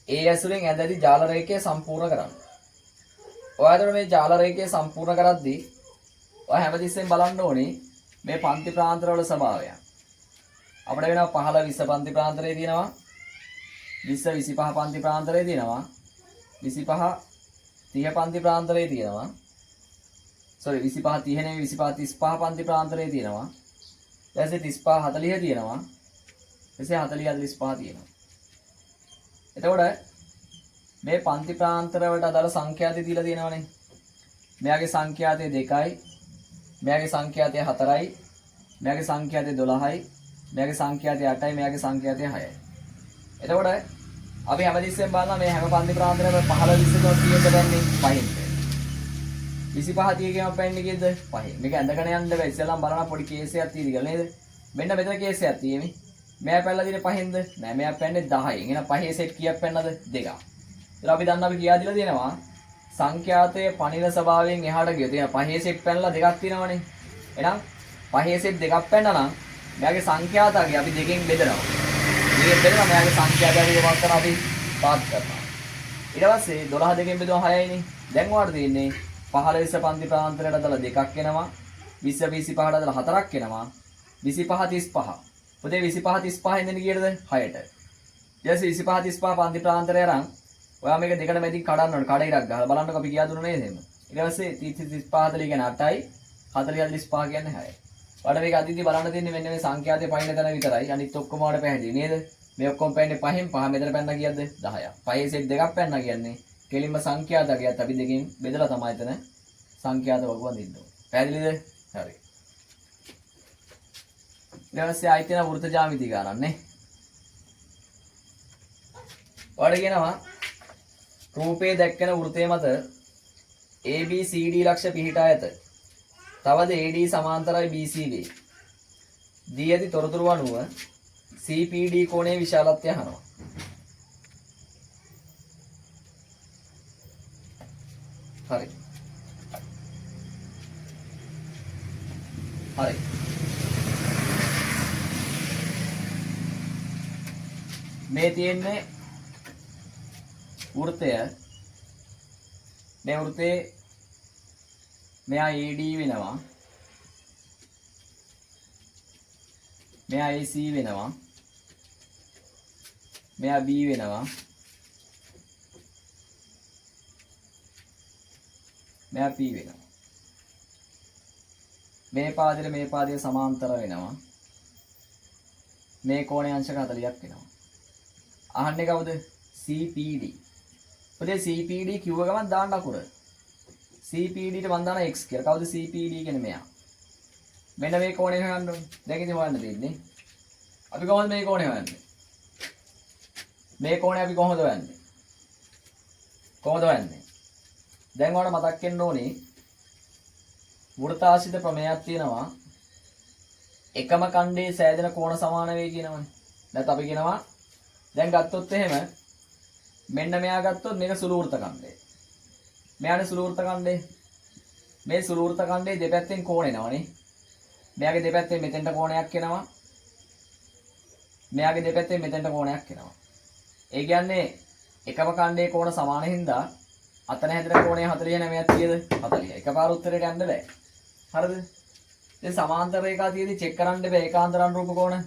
ඒ ඇසුරෙන් ඇඳදී ජාල රේඛය සම්පූර්ණ කරන්න. ඔයාලට මේ ජාල රේඛය සම්පූර්ණ කරද්දී ඔයා හැමතිස්සෙම බලන්න ඕනේ මේ පන්ති ප්‍රාන්තරවල ස්වභාවය. අපිට වෙනවා 15 20 පන්ති ප්‍රාන්තරේ තියෙනවා. 20 25 පන්ති ප්‍රාන්තරේ තියෙනවා. 25 30 පන්ති ප්‍රාන්තරේ තියෙනවා. sorry 25 30 නෙවෙයි 25 35 පන්ති ප්‍රාන්තරේ තියෙනවා. ඊට පස්සේ 35 40 තියෙනවා. ඊට පස්සේ 40 45 තියෙනවා. එතකොට මේ පන්ති ප්‍රාන්තර වලට අදාළ සංඛ්‍යාතය දීලා තියෙනවනේ. මෙයාගේ සංඛ්‍යාතය 2යි. මෙයාගේ සංඛ්‍යාතය 4යි. මෙයාගේ සංඛ්‍යාතය 12යි. මෙයාගේ සංඛ්‍යාතය 8යි. මෙයාගේ සංඛ්‍යාතය 6යි. එතකොට අපි හැමතිස්සෙම බලනවා මේ හැම පන්ති ප්‍රාන්තරයකම 15 20 කීයද දැන්නේ 5න්. 25 30 කීයක් පැන්නේ කීයද 5න්. මේක ඇඳගෙන යන්න බෑ. ඉස්සෙල්ලාම බලනවා පොඩි කේස් එකක් තියෙදි කියලා නේද? මෙන්න මෙතන කේස් එකක් තියෙන්නේ. මෙයා පැනලා දිනේ 5න්ද? නෑ මෙයා පැන්නේ 10න්. එහෙනම් 5 සෙට් කීයක් පැන්නද? 2ක්. ඒත් අපි දන්නවා අපි කියා දීලා දෙනවා සංඛ්‍යාතයේ පණින ස්වභාවයෙන් එහාට ගියොත් එහෙනම් 5 සෙට් පැනලා 2ක් තියෙනවනේ. එහෙනම් 5 සෙට් 2ක් පැනනා නම් මෙයාගේ සංඛ්‍යාතය අපි දෙකෙන් බෙදනවා. මේ බෙදලා මෙයාගේ සංඛ්‍යාතය විභාග කරලා අපි පාත් කරනවා. ඊට පස්සේ 12 දෙකෙන් බෙදුවා 6යිනේ. දැන් ඔයාලට තියෙන්නේ 15 පන්ති ප්‍රාන්තරයට අදාළ 2ක් එනවා. 20 25ට අදාළ 4ක් එනවා. 25 35. පුතේ 25 35 ඉඳන් කීයටද? 6ට. ඊට පස්සේ 25 35 පන්ති ප්‍රාන්තරය අරන් ඔයා මේක දෙකට මැදින් කඩන්න ඕනේ. කඩ ඉරක් ගහලා බලන්නකො අපි කියා දුන්නා නේද එහෙම. ඊට පස්සේ 30 35 40 කියන්නේ 8යි. 40 45 කියන්නේ 6යි. ඔයාලට මේක අදින්දි බලන්න තියෙන්නේ මෙන්න මේ සංඛ්‍යාතේ පයින් තැන විතරයි. අනිත් ඔක්කොම වල පැහැදිලි නේද? මේ ඔක්කොම පැන්නේ 5න් 5 මෙතන පැන්න කීයද? 10ක්. 5 සෙට් දෙකක් පැන්න කියන්නේ කෙලින්ම සංඛ්‍යාතකයත් අපි දෙකෙන් බෙදලා තමයි එතන සංඛ්‍යාත වග වදින්න ඕනේ. පැහැදිලිද? හරි. ඊට පස්සේ ආයෙත් යන වෘත්ත ජ්‍යාමිති ගණන් නේ. ඔයාලට කියනවා රූපේ දැක්කන වෘතය මත ABCD ලක්ෂ පිහිටා ඇත. තවද AD සමාන්තරයි BC වේ. දී ඇති තොරතුරු අනුව CPD කෝණයේ විශාලත්වය අහනවා. හරි. හරි. මේ තියෙන්නේ වෘතය. මේ වෘතේ මෙයා AD වෙනවා. මෙයා AC වෙනවා. මෙයා B වෙනවා. මෙයා P වෙනවා. මේ පාදයේ සමාන්තර වෙනවා. මේ කෝණය අංශක 40ක් වෙනවා. අහන්නේ කවුද? CPD. පුතේ CPD කිව්ව ගමන් දාන්න අකුර. CPD ට මම දාන x කියලා. කවුද CPD කියන්නේ මෙයා? මෙන්න මේ කෝණය හොයන්න ඕනේ. දැන් ඉතින් හොයන්න දෙන්නේ. අපි කොහොමද මේ කෝණය හොයන්නේ? මේ කෝණය අපි කොහොමද හොයන්නේ? කොහොමද හොයන්නේ? දැන් ඔයාලට මතක් වෙන්න ඕනේ වෘත්තාශ්‍රිත ප්‍රමේයයක් තියෙනවා. එකම ඛණ්ඩයේ සෑදෙන කෝණ සමාන වේ කියනවනේ. නැත්නම් අපි කියනවා දැන් ගත්තොත් එහෙම මෙන්න මෙයා ගත්තොත් මේක සුළු වෘත්ත ඛණ්ඩය. මෙයානේ සුළු වෘත්ත ඛණ්ඩය. මේ සුළු වෘත්ත ඛණ්ඩයේ දෙපැත්තෙන් කෝණ එනවනේ. මෙයාගේ දෙපැත්තෙන් මෙතෙන්ට කෝණයක් එනවා. මෙයාගේ දෙපැත්තෙන් මෙතෙන්ට කෝණයක් එනවා. ඒ කියන්නේ එකම ඛණ්ඩයේ කෝණ සමාන හින්දා අතන හැදෙන කෝණය 49ක් කීයද? 40. එකපාර උත්තරේට යන්න බෑ. හරිද? දැන් සමාන්තර රේඛා තියෙදි චෙක් කරන්න බෑ ඒකාන්තර අනුරූප කෝණ.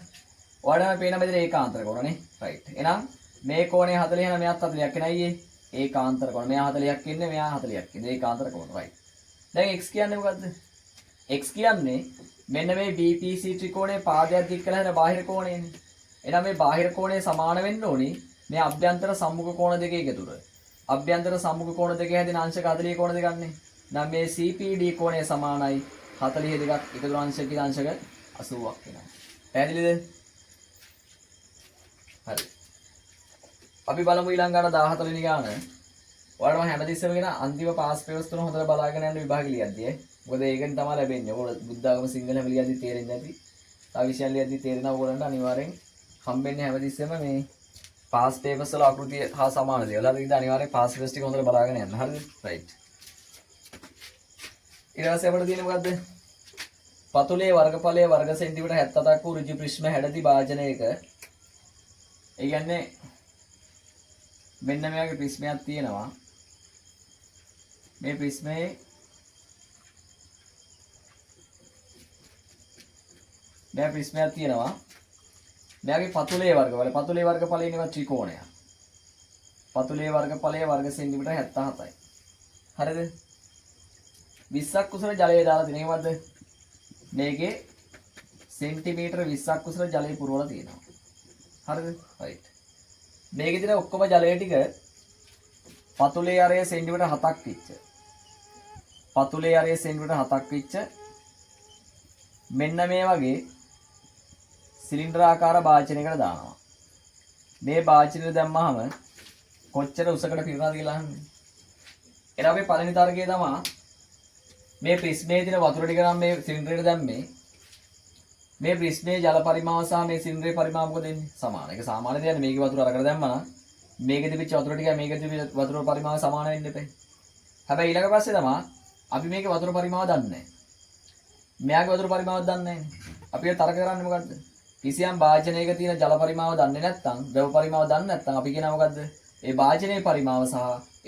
ඔයාලම පේන මෙතන ඒකාන්තර කෝණ නේ. රයිට්. එහෙනම් මේ කෝණය 40 මෙයාත් 40ක් එන අයියේ. ඒකාන්තර කෝණ. මෙයා 40ක් ඉන්නේ මෙයා 40ක් ඉන්නේ. ඒකාන්තර කෝණ. රයිට්. දැන් x කියන්නේ මොකද්ද? x කියන්නේ මෙන්න මේ BPC ත්‍රිකෝණයේ පාදයක් දික් කළ හැර බාහිර කෝණයනේ. එහෙනම් මේ බාහිර කෝණය සමාන වෙන්න ඕනි මේ අභ්‍යන්තර සම්මුඛ කෝණ දෙකේ එකතුර. අභ්‍යන්තර සම්මුඛ කෝණ දෙකේ හැදෙන අංශක 40 කෝණ දෙකක් නේ. නම් මේ CPD කෝණය සමානයි 42ක් එකතු අංශක කියලා අංශක 80ක් වෙනවා. පැහැදිලිද? හරි. අපි බලමු ඊළඟට 14 වෙනි ගාන. ඔයාලම හැමතිස්සෙම කියන අන්තිම පාස් පේපර්ස් තුන හොඳට බලාගෙන යන්න විභාග ලියද්දී. මොකද ඒකෙන් තමයි ලැබෙන්නේ. ඔයගොල්ලෝ බුද්ධ ආගම සිංහල හැම ලියද්දී තේරෙන්නේ නැති. තව විෂයන් ලියද්දී තේරෙනවා ඔයගොල්ලන්ට අනිවාර්යෙන් හම්බෙන්නේ හැමතිස්සෙම මේ පාස් පේපර්ස් වල ආකෘතිය හා සමාන දේවල්. හරිද? ඉතින් අනිවාර්යෙන් පාස් පේපර්ස් ටික හොඳට බලාගෙන යන්න. හරිද? රයිට්. ඊට පස්සේ අපිට තියෙන්නේ මොකද්ද? පතුලේ වර්ගඵලයේ වර්ග සෙන්ටිමීටර් 77ක් වූ ඍජු ප්‍රිස්ම හැඩති භාජනයක. ඒ කියන්නේ මෙන්න මෙයාගේ ප්‍රිස්මයක් තියෙනවා. මේ ප්‍රිස්මේ මෙයා ප්‍රිස්මයක් තියෙනවා. මෙයාගේ පතුලේ වර්ගඵලය නෙවෙයි ත්‍රිකෝණය. පතුලේ වර්ගඵලයේ වර්ග සෙන්ටිමීටර් 77යි. හරිද? 20ක් කුසල ජලය දාලා තියෙනවද? මේකේ සෙන්ටිමීටර 20ක් කුසල ජලය පුරවලා තියෙනවා. හරිද? රයිට්. මේකේ තියෙන ඔක්කොම ජලය ටික පතුලේ අරය සෙන්ටිමීටර 7ක් විච්ච. පතුලේ අරය සෙන්ටිමීටර 7ක් විච්ච මෙන්න මේ වගේ සිලින්ඩර් ආකාර භාජනයකට දානවා. මේ භාජනය දැම්මහම කොච්චර උසකට පිරනවද කියලා අහන්නේ. එහෙනම් අපි පළවෙනි තර්කය තමයි මේ ප්‍රිස්මයේ තියෙන වතුර ටික නම් මේ සිලින්ඩරේට දැම්මේ. මේ ප්‍රිස්මයේ ජල පරිමාව සහ මේ සිලින්ඩරේ පරිමාව මොකද වෙන්නේ? සමාන. ඒක සමාන දෙයක් නේ. මේකේ වතුර අරකට දැම්මා නම් මේකේ තිබිච්ච වතුර ටිකයි මේකේ තිබිච්ච වතුර පරිමාව සමාන වෙන්න එපේ. හැබැයි ඊළඟ පස්සේ තමයි අපි මේකේ වතුර පරිමාව දන්නේ නැහැ. මෙයාගේ වතුර පරිමාවක් දන්නේ නැහැ. අපි ඒ තර්ක කරන්නේ මොකද්ද? කිසියම් භාජනයක තියෙන ජල පරිමාව දන්නේ නැත්නම්, ද්‍රව පරිමාව දන්නේ නැත්නම් අපි කියනවා මොකද්ද? ඒ භාජනයේ පරිමාව සහ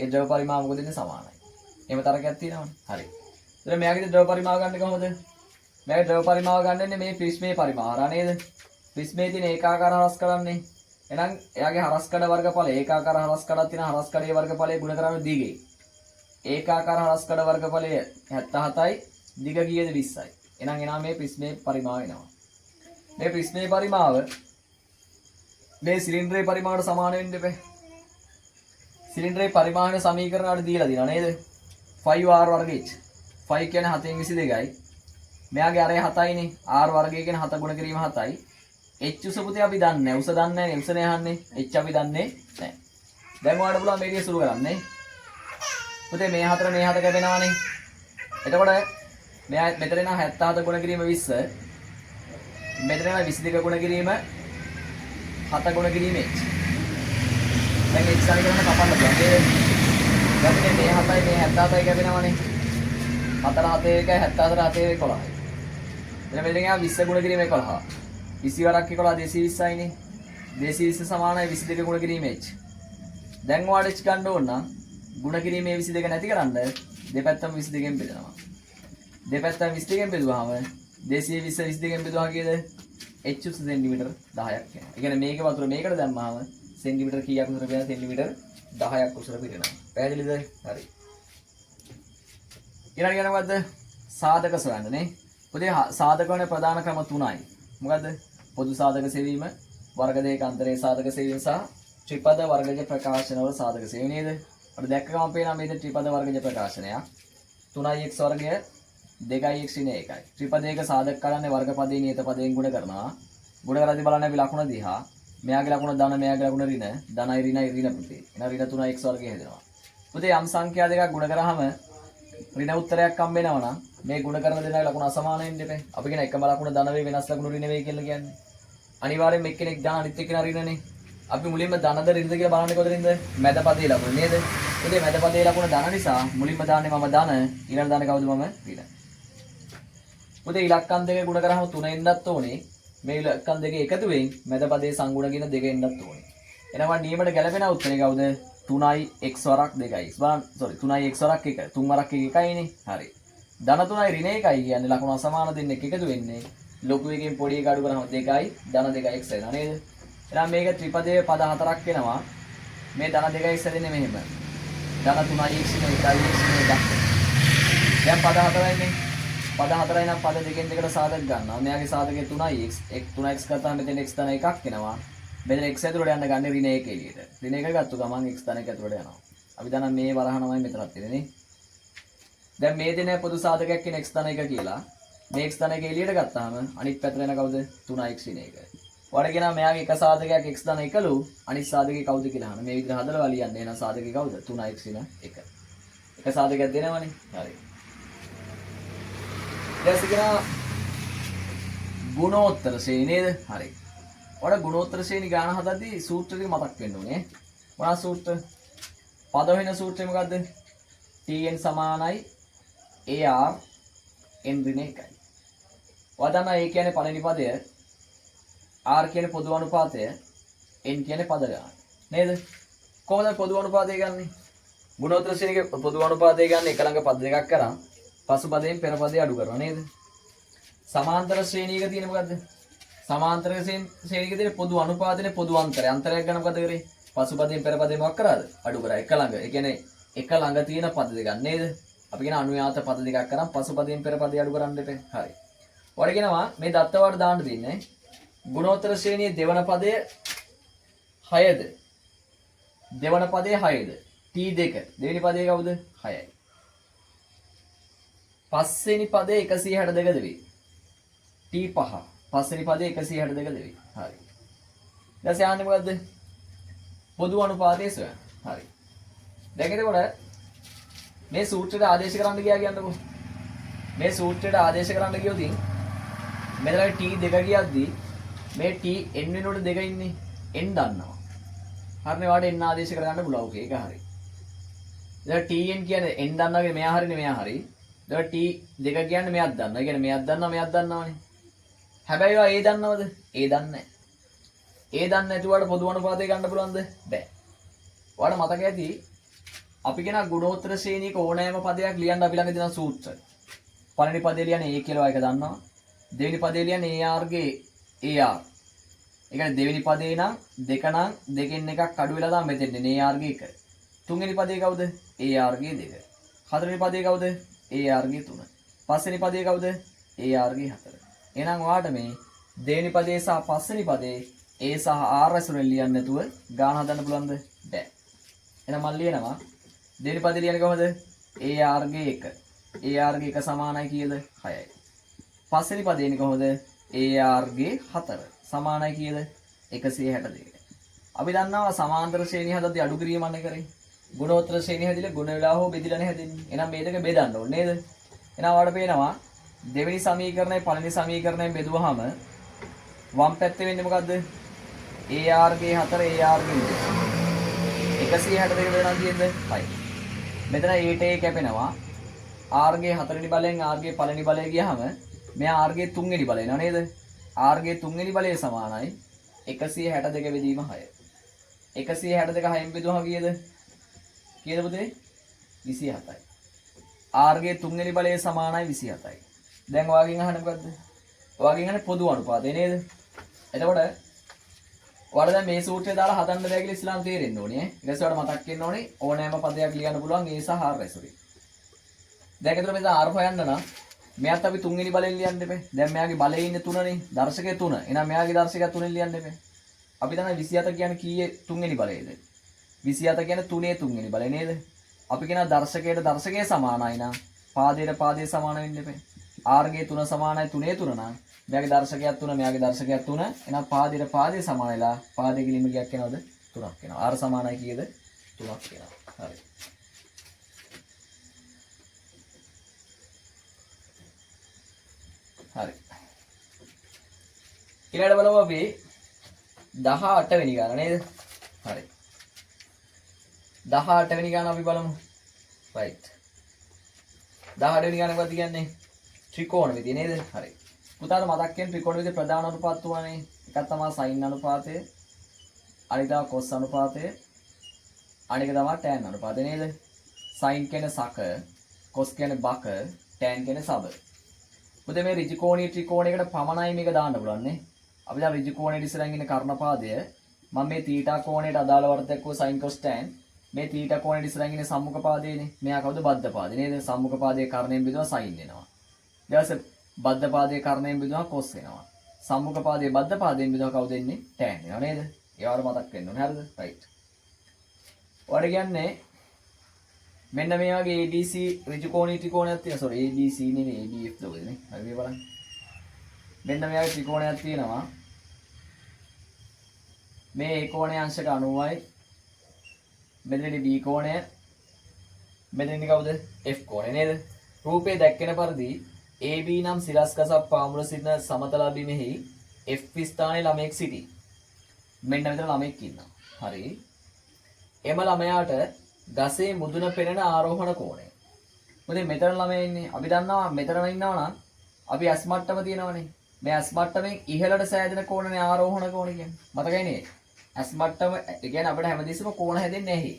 ඒ ද්‍රව පරිමාව මොකද වෙන්නේ? සමානයි. එහෙම තර්කයක් තියෙනවනේ. හරි. එතන මෙයාගේ ද්‍රව පරිමාව ගන්න කොහොමද? මෙයාගේ ද්‍රව පරිමාව ගන්නන්නේ මේ ප්‍රිස්මයේ පරිමාව හරහා නේද? ප්‍රිස්මයේ තියෙන ඒකාකාර හරස් කරන්නේ. එහෙනම් එයාගේ හරස් කඩ වර්ගඵලය ඒකාකාර හරස් කඩක් තියෙන හරස් කඩේ වර්ගඵලය ගුණ කරන්නේ දිගේ. ඒකාකාර හරස් කඩ වර්ගඵලය 77යි, දිග කීයද 20යි. එහෙනම් එනවා මේ ප්‍රිස්මයේ පරිමාව එනවා. මේ ප්‍රිස්මයේ පරිමාව මේ සිලින්ඩරේ පරිමාවට සමාන වෙන්න එපේ. සිලින්ඩරේ පරිමාණ සමීකරණ වල දීලා දිනා නේද? 5r වර්ගය. 5 කියන්නේ 7න් 22යි. මෙයාගේ අරය 7යිනේ. r වර්ගය කියන්නේ 7 ගුණ කිරීම 7යි. h උස පුතේ අපි දන්නේ නැහැ. උස දන්නේ නැහැ නේ. උසනේ අහන්නේ. h අපි දන්නේ නැහැ. දැන් ඔයාලට පුළුවන් මේක සුළු කරන්න. පුතේ මේ 4 මේ 7 කැපෙනවානේ. එතකොට මෙයා මෙතන එන 77 ගුණ කිරීම 20. මෙතන එන 22 ගුණ කිරීම 7 ගුණ කිරීම h. දැන් h සමීකරණ කපන්න පුළුවන්. දැන් මේ 7යි මේ 77යි කැපෙනවානේ. 4 7 1 74 7 11. එතන මෙතන ගියා 20 ගුණ කිරීම 11. 20 වරක් 11 220යිනේ. 220 සමානයි 22 ගුණ කිරීම h. දැන් ඔයාලට h ගන්න ඕන නම් ගුණ කිරීමේ 22 නැති කරන්න දෙපැත්තම 22කින් බෙදනවා. දෙපැත්තම 22කින් බෙදුවාම 220 22කින් බෙදුවා කීයද? h උස සෙන්ටිමීටර් 10ක් වෙනවා. ඒ කියන්නේ මේකේ වතුර මේකට දැම්මාම සෙන්ටිමීටර් කීයක් උසට වෙනවා? සෙන්ටිමීටර් 10ක් උසට පිරෙනවා. පැහැදිලිද? හරි. ඊළඟ යන මොකද්ද? සාධක සොයන්න නේ. පුතේ සාධක වන ප්‍රධාන ක්‍රම තුනයි. මොකද්ද? පොදු සාධක සෙවීම, වර්ග දෙක අන්තරේ සාධක සෙවීම සහ ත්‍රිපද වර්ගජ ප්‍රකාශන වල සාධක සෙවීම නේද? අපිට දැක්ක ගමන් පේනවා මේක ත්‍රිපද වර්ගජ ප්‍රකාශනයක්. 3x වර්ගය 2x = 1යි. ත්‍රිපදයක සාධක කරන්නේ වර්ග පදේ නියත පදයෙන් ගුණ කරනවා. ගුණ කරද්දී බලන්න අපි ලකුණ දිහා. මෙයාගේ ලකුණ ධන, මෙයාගේ ලකුණ ඍණ. ධනයි ඍණයි ඍණ පුතේ. එහෙනම් ඍණ 3x වර්ගය හැදෙනවා. පුතේ යම් සංඛ්‍යා දෙකක් ගුණ කරාම ඍණ උත්තරයක් හම්බ වෙනවා නම් මේ ගුණ කරන දෙනාගේ ලකුණ අසමාන වෙන්න එපේ. අපි කියන එකම ලකුණ ධන වේ වෙනස් ලකුණු ඍණ වේ කියලා කියන්නේ. අනිවාර්යෙන්ම එක්කෙනෙක් ධන අනිත් එක්කෙනා ඍණනේ. අපි මුලින්ම ධනද ඍණද කියලා බලන්නේ කොතනින්ද? මැද පදේ ලකුණ නේද? ඉතින් මැද පදේ ලකුණ ධන නිසා මුලින්ම දාන්නේ මම ධන, ඊළඟ දාන්නේ කවුද මම ඍණ. පුතේ ඉලක්කම් දෙක ගුණ කරාම 3 එන්නත් ඕනේ. මේ ඉලක්කම් දෙක එකතු වෙමින් මැද පදේ සංගුණ කියන දෙක එන්නත් ඕනේ. එනවා නියමට ගැලපෙන උත්තරේ කවුද? 3යි x වරක් 2යි. බලන්න sorry 3යි x වරක් 1. 3 වරක් 1 1යිනේ. හරි. ධන 3යි ඍණ 1යි කියන්නේ ලකුණු අසමාන දෙන්නෙක් එකතු වෙන්නේ. ලොකු එකෙන් පොඩි එක අඩු කරාම 2යි ධන 2යි x වෙනවා නේද? එහෙනම් මේක ත්‍රිපදයේ පද 4ක් වෙනවා. මේ ධන 2යි x දෙන්නේ මෙහෙම. ධන 3යි x නේ 1යි x නේ 2. දැන් පද 4යිනේ. පද 4යි නම් පද දෙකෙන් දෙකට සාධක ගන්නවා. මෙයාගේ සාධකේ 3යි x 3x ගත්තාම මෙතන x ධන 1ක් එනවා. මෙතන x ඇතුළට යන්න ගන්න ඍණ 1 එළියට. ඍණ 1 ගත්ත ගමන් x ධන 1 ඇතුළට යනවා. අපි දන්නා මේ වරහණමයි මෙතනත් තියෙන්නේ නේ. දැන් මේ දෙන පොදු සාධකයක් කියන x ධන 1 කියලා. මේ x ධන 1 එළියට ගත්තාම අනිත් පැත්තට එන කවුද? 3x ඍණ 1. ඔයාලට කියනවා මෙයාගේ එක සාධකයක් x ධන 1ලු අනිත් සාධකේ කවුද කියලා අහන. මේ විදිහට හදලා ලියන්න. එහෙනම් සාධකේ කවුද? 3x ඍණ 1. එක සාධකයක් දෙනවනේ. හරි. ඊට කියනවා ගුණෝත්තර ශ්‍රේණිය නේද? හරි. ඔයාලා ගුණෝත්තර ශ්‍රේණි ගාන හදද්දී සූත්‍ර ටික මතක් වෙන්න ඕනේ. මොනවා සූත්‍ර? පද වෙන සූත්‍රය මොකද්ද? tn සමානයි ar n ඍණ 1යි. ඔයා දන්නා a කියන්නේ පළවෙනි පදය, r කියන්නේ පොදු අනුපාතය, n කියන්නේ පද ගාන. නේද? කොහොමද පොදු අනුපාතය ගන්නෙ? ගුණෝත්තර ශ්‍රේණියේ පොදු අනුපාතය ගන්න එක ළඟ පද දෙකක් කරා පසු පදයෙන් පෙර පදේ අඩු කරනවා නේද? සමාන්තර ශ්‍රේණියක තියෙන මොකද්ද? සමාන්තර ශ්‍රේණියක තියෙන පොදු අනුපාතනේ පොදු අන්තරය. අන්තරයක් ගන්න මොකද කරේ? පසු පදයෙන් පෙර පදේ මොකක් කරාද? අඩු කරා එක ළඟ. ඒ කියන්නේ එක ළඟ තියෙන පද දෙකක් නේද? අපි කියන අනුයාත පද දෙකක් කරන් පසු පදයෙන් පෙර පදේ අඩු කරන්න දෙපේ. හරි. ඔයාලා කියනවා මේ දත්ත වලට දාන්න දෙන්නේ ගුණෝත්තර ශ්‍රේණියේ දෙවන පදය 6ද? දෙවන පදේ 6ද? t2 දෙවෙනි පදේ කවුද? 6යි. පස්වෙනි පදේ 162ද වෙයි. t5 පස්වෙනි පදේ 162ද වෙයි. හරි. දැන් යන්නේ මොකද්ද? පොදු අනුපාතය සොයන්න. හරි. දැන් එතකොට මේ සූත්‍රයට ආදේශ කරන්න ගියා කියන්නකෝ. මේ සූත්‍රයට ආදේශ කරන්න ගියොත් මෙතන t2 කියද්දි මේ t n වෙනකොට 2 ඉන්නේ n දන්නවා. හරිනේ වාට n ආදේශ කරගන්න පුළුවන්. ඕකේ ඒක හරි. දැන් tn කියන්නේ n දන්නාගේ මෙයා හරිනේ මෙයා හරි. දැන් t2 කියන්නේ මෙයාත් දන්නවා. ඒ කියන්නේ මෙයාත් දන්නවා මෙයාත් දන්නවනේ. හැබැයි ඔයා ඒ දන්නවද? ඒ දන්නේ නැහැ. ඒ දන්නේ නැතුවට පොදු අනුපාතය ගන්න පුළුවන්ද? බෑ. ඔයාලට මතක ඇති අපි කියන ගුණෝත්තර ශ්‍රේණියක ඕනෑම පදයක් ලියන්න අපි ළඟ තියෙන සූත්‍ර. පළවෙනි පදේ ලියන්නේ a කියලා එක දන්නවා. දෙවෙනි පදේ ලියන්නේ ar ගේ ar. ඒ කියන්නේ දෙවෙනි පදේ නම් දෙක නම් දෙකෙන් එකක් අඩු වෙලා තමයි මෙතෙන් එන්නේ ar ගේ 1. තුන්වෙනි පදේ කවුද? ar ගේ 2. හතරවෙනි පදේ කවුද? ar ගේ 3. පස්වෙනි පදේ කවුද? ar ගේ 4. එහෙනම් ඔයාට මේ දෙවෙනි පදේ සහ පස්වෙනි පදේ a සහ r ඇසුරෙන් ලියන්න නැතුව ගාන හදන්න පුළුවන්ද? බෑ. එහෙනම් මම ලියනවා දෙවෙනි පදේ ලියන්නේ කොහොමද? ar ගේ 1. ar ගේ 1 සමානයි කීයද? 6යි. පස්වෙනි පදේනේ කොහොමද? ar ගේ 4 සමානයි කීයද? 162. අපි දන්නවා සමාන්තර ශ්‍රේණිය හදද්දී අඩු කිරීමන්නේ කරේ. ගුණෝත්තර ශ්‍රේණිය හැදිලා ගුණ වෙලා හෝ බෙදිලානේ හැදෙන්නේ. එහෙනම් මේ දෙක බෙදන්න ඕනේ නේද? එහෙනම් ඔයාලට පේනවා දෙවෙනි සමීකරණය පළවෙනි සමීකරණයෙන් බෙදුවාම වම් පැත්තේ වෙන්නේ මොකද්ද? ar ගේ 4 ar ගේ 162 වෙනවා කියන්නේ 5. මෙතන a ට a කැපෙනවා. r ගේ 4 වෙනි බලයෙන් r ගේ පළවෙනි බලය ගියාම මෙයා r ගේ 3 වෙනි බලය එනවා නේද? r ගේ 3 වෙනි බලය සමානයි 162 බෙදීම 6. 162 6න් බෙදුවහම කීයද? කීයද පුතේ? 27යි. r ගේ 3 වෙනි බලය සමානයි 27යි. දැන් ඔයාගෙන් අහන්නේ මොකද්ද? ඔයාගෙන් අහන්නේ පොදු අනුපාතය නේද? එතකොට ඔයාලා දැන් මේ සූත්‍රය දාලා හදන්න බෑ කියලා ඉස්ලාම් තේරෙන්න ඕනේ. ඊට පස්සේ ඔයාලා මතක් වෙන්න ඕනේ ඕනෑම පදයක් ලියන්න පුළුවන් a සහ r ඇසුරින්. දැන් ඒතර මෙතන r හොයන්න නම් මෙයාත් අපි 3 වෙනි බලෙන් ලියන්න දෙපේ. දැන් මෙයාගේ බලයේ ඉන්නේ 3නේ. දර්ශකයේ 3. එහෙනම් මෙයාගේ දර්ශකය 3 ෙන් ලියන්න දෙපේ. අපි දන්නා 27 කියන්නේ කීයේ 3 වෙනි බලයේද? 27 කියන්නේ 3 3 වෙනි බලය නේද? අපි කියන දර්ශකයට දර්ශකයේ සමානයි නම් පාදයට පාදයේ සමාන වෙන්න දෙපේ. r ගේ 3 සමානයි 3 3 නම් මෙයාගේ දර්ශකයක් 3 මෙයාගේ දර්ශකයක් 3. එහෙනම් පාදයට පාදයේ සමාන වෙලා පාදයේ කිලිම ගියක් වෙනවද? 3ක් වෙනවා. r සමානයි කීයද? 3ක් වෙනවා. හරි. හරි. ඊළඟට බලමු අපි 18 වෙනි ගාන නේද? හරි. 18 වෙනි ගාන අපි බලමු. right. 18 වෙනි ගාන මොකක්ද කියන්නේ? ත්‍රිකෝණ විදිය නේද? හරි. පුතාට මතක් වෙන ත්‍රිකෝණ විදිය ප්‍රධාන අනුපාත තුනනේ. එකක් තමයි sin අනුපාතය, අනික තමයි cos අනුපාතය. අනික තමයි tan අනුපාතය නේද? sin කියන්නේ සක, cos කියන්නේ බක, tan කියන්නේ සබ. මොකද මේ ඍජු කෝණීය ත්‍රිකෝණයකට පමණයි මේක දාන්න පුළුවන් නේ. අපි දැන් ඍජු කෝණයට ඉස්සරහින් ඉන්න කර්ණපාදය මම මේ θ කෝණයට අදාළ වර්ධයක් වූ sin cos tan මේ θ කෝණයට ඉස්සරහින් ඉන්න සම්මුඛ පාදයේනේ. මෙයා කවුද? බද්ධ පාදේ නේද? සම්මුඛ පාදයේ කර්ණයෙන් බෙදුවා sin වෙනවා. ඊට පස්සේ බද්ධ පාදයේ කර්ණයෙන් බෙදුවා cos වෙනවා. සම්මුඛ පාදයේ බද්ධ පාදයෙන් බෙදුවා කවුද එන්නේ? tan වෙනවා නේද? ඒවට මතක් වෙන්න ඕනේ. හරිද? right. ඔයාලට කියන්නේ මෙන්න මේ වගේ ABC ඍජු කෝණීය ත්‍රිකෝණයක් තියෙනවා. sorry ABC නෙමෙයි ABF දෝදනේ. හරි මේ බලන්න. මෙන්න මේ වගේ ත්‍රිකෝණයක් තියෙනවා. මේ A කෝණයේ අංශක 90යි. මෙතනදී B කෝණය. මෙතනදී කවුද? F කෝණය නේද? රූපේ දැක්කෙන පරිදි AB නම් සිරස්කසක් පාමුල සිටින සමතල බිමෙහි F ස්ථානයේ ළමෙක් සිටී. මෙන්න මෙතන ළමෙක් ඉන්නවා. හරි. එම ළමයාට ගසේ මුදුන පෙනෙන ආරෝහණ කෝණය. මොකද මෙතන ළමයා ඉන්නේ. අපි දන්නවා මෙතනම ඉන්නවා නම් අපි ඇස් මට්ටම තියෙනවනේ. මේ ඇස් මට්ටමෙන් ඉහළට සෑදෙන කෝණනේ ආරෝහණ කෝණ කියන්නේ. මතකයි නේද? ඇස් මට්ටම ඒ කියන්නේ අපිට හැමදෙස්සම කෝණ හැදෙන්නේ නැහැ.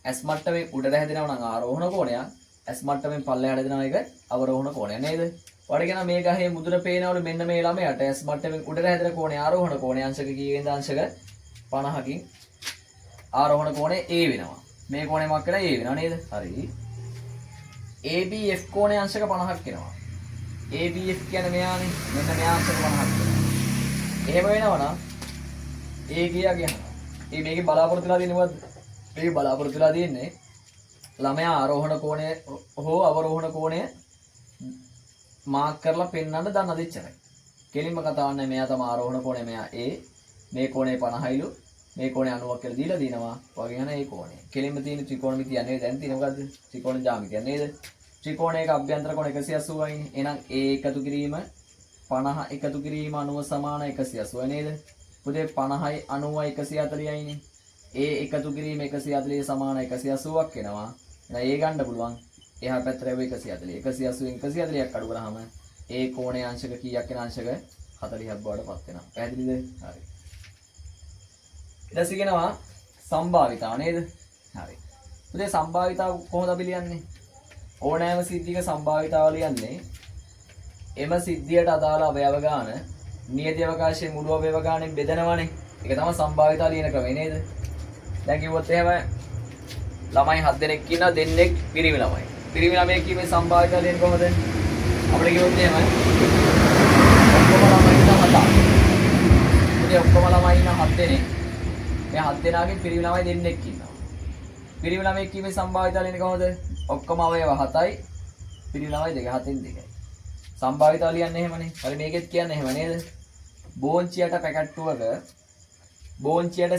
ඇස් මට්ටමෙන් උඩට හැදෙනවා නම් ආරෝහණ කෝණයක්. ඇස් මට්ටමෙන් පල්ලෙහාට හැදෙනවා එක අවරෝහණ කෝණයක් නේද? ඔයාලට කියන මේ ගහේ මුදුන පේනවලු මෙන්න මේ ළමයාට ඇස් මට්ටමෙන් උඩට හැදෙන කෝණේ ආරෝහණ කෝණේ අංශක කීයෙන්ද? අංශක 50කින් ආරෝහණ කෝණේ A වෙනවා. මේ කෝණය මොකක් කියලා A වෙනවා නේද? හරි. ABF කෝණය අංශක 50ක් වෙනවා. ABF කියන්නේ මෙයානේ. මෙන්න මෙයා අංශක 50ක් වෙනවා. එහෙම වෙනවනම් A ගියා කියනවා. මේකේ බලාපොරොත්තු වෙලා තියෙන්නේ මොකද්ද? මේකේ බලාපොරොත්තු වෙලා තියෙන්නේ ළමයා ආරෝහණ කෝණය හෝ අවරෝහණ කෝණය මාක් කරලා පෙන්වන්න දන්න දෙච්චරයි. කෙලින්ම කතා වන්නේ මෙයා තමයි ආරෝහණ කෝණය මෙයා A. මේ කෝණය 50යිලු. මේ කෝණය 90ක් කියලා දීලා දිනවා. වගේ යන ඒ කෝණය. කෙලින්ම තියෙන ත්‍රිකෝණමිතිය නේද? දැන් තියෙන මොකද්ද? ත්‍රිකෝණ ජ්‍යාමිතිය නේද? ත්‍රිකෝණයක අභ්‍යන්තර කොණ 180යි. එහෙනම් A එකතු කිරීම 50 එකතු කිරීම 90 සමාන 180 නේද? පුතේ 50යි 90යි 140යිනේ. A එකතු කිරීම 140 සමාන 180ක් වෙනවා. එහෙනම් A ගන්න පුළුවන්. එහා පැත්තට ලැබෙ 140. 180න් 140ක් අඩු කරාම A කෝණයේ අංශක කීයක් වෙන අංශක 40ක් බවට පත් වෙනවා. පැහැදිලිද? හරි. ඊට පස්සේ කියනවා සම්භාවිතාව නේද? හරි. පුතේ සම්භාවිතාව කොහොමද අපි ලියන්නේ? ඕනෑම සිද්ධියක සම්භාවිතාව ලියන්නේ එම සිද්ධියට අදාළ අවයව ගාන නියති අවකාශයේ මුළු අවයව ගානෙන් බෙදනවනේ. ඒක තමයි සම්භාවිතාව ලියන ක්‍රමය නේද? දැන් කිව්වොත් එහෙම ළමයි 7 දෙනෙක් ඉන්නවා දෙන්නෙක් පිරිමි ළමයි. පිරිමි ළමයි කීමේ සම්භාවිතාව ලියන්නේ කොහොමද? අපිට කිව්වොත් එහෙම ඔක්කොම ළමයි ඉන්න 7. ඉතින් ඔක්කොම ළමයි ඉන්න 7 දෙනෙක්. මේ 7 දෙනාගෙන් පිරිමි ළමයි දෙන්නෙක් ඉන්නවා. පිරිමි ළමයි කීමේ සම්භාවිතාව ලියන්නේ කොහොමද? ඔක්කොම අවයව 7යි. පිරිමි ළමයි 2 7න් 2යි. සම්භාවිතාව ලියන්නේ එහෙමනේ. හරි මේකෙත් කියන්නේ එහෙම නේද? බෝංචියට පැකට්ටුවක බෝංචියට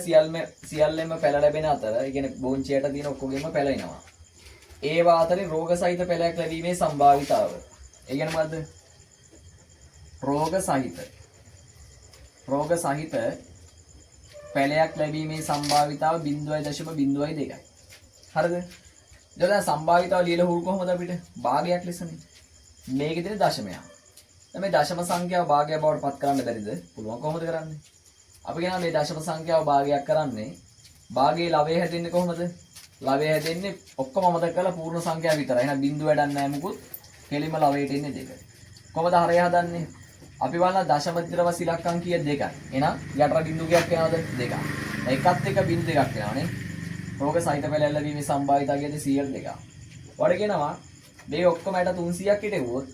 සියල්ලෙම පැල ලැබෙන අතර, ඒ කියන්නේ බෝංචියට තියෙන ඔක්කොගෙම පැල එනවා. ඒවා අතරින් රෝග සහිත පැලයක් ලැබීමේ සම්භාවිතාව. ඒ කියන්නේ මොකද්ද? රෝග සහිත පැලයක් ලැබීමේ සම්භාවිතාව 0.02යි. හරිද? දැන් සම්භාවිතාව ලියලා හුරු කොහොමද අපිට? භාගයක් ලෙසනේ. මේකේ තියෙන දශමයක්. දැන් මේ දශම සංඛ්‍යාව භාගයක් බවට පත් කරන්න බැරිද? පුළුවන්. කොහොමද කරන්නේ? අපි කියනවා මේ දශම සංඛ්‍යාව භාගයක් කරන්නේ භාගයේ ලවය හැදෙන්නේ කොහොමද? ලවය හැදෙන්නේ ඔක්කොම අමතක කරලා පූර්ණ සංඛ්‍යාව විතරයි. එහෙනම් බිඳුව වැඩක් නැහැ මුකුත්. කෙලින්ම ලවයට එන්නේ 2. කොහොමද හරය හදන්නේ? අපි බලන දශම දිරවස් ඉලක්කම් කීය 2යි. එහෙනම් යටට බිඳු කීයක් වෙනවද? 2යි. එකත් එක බිඳු 2ක් වෙනවනේ. රෝග සහිත පැල ලැබීමේ සම්භාවිතාව කියන්නේ 100ට 2ක්. වඩ කියනවා මේ ඔක්කොම ඇට 300ක් හිටෙව්වොත්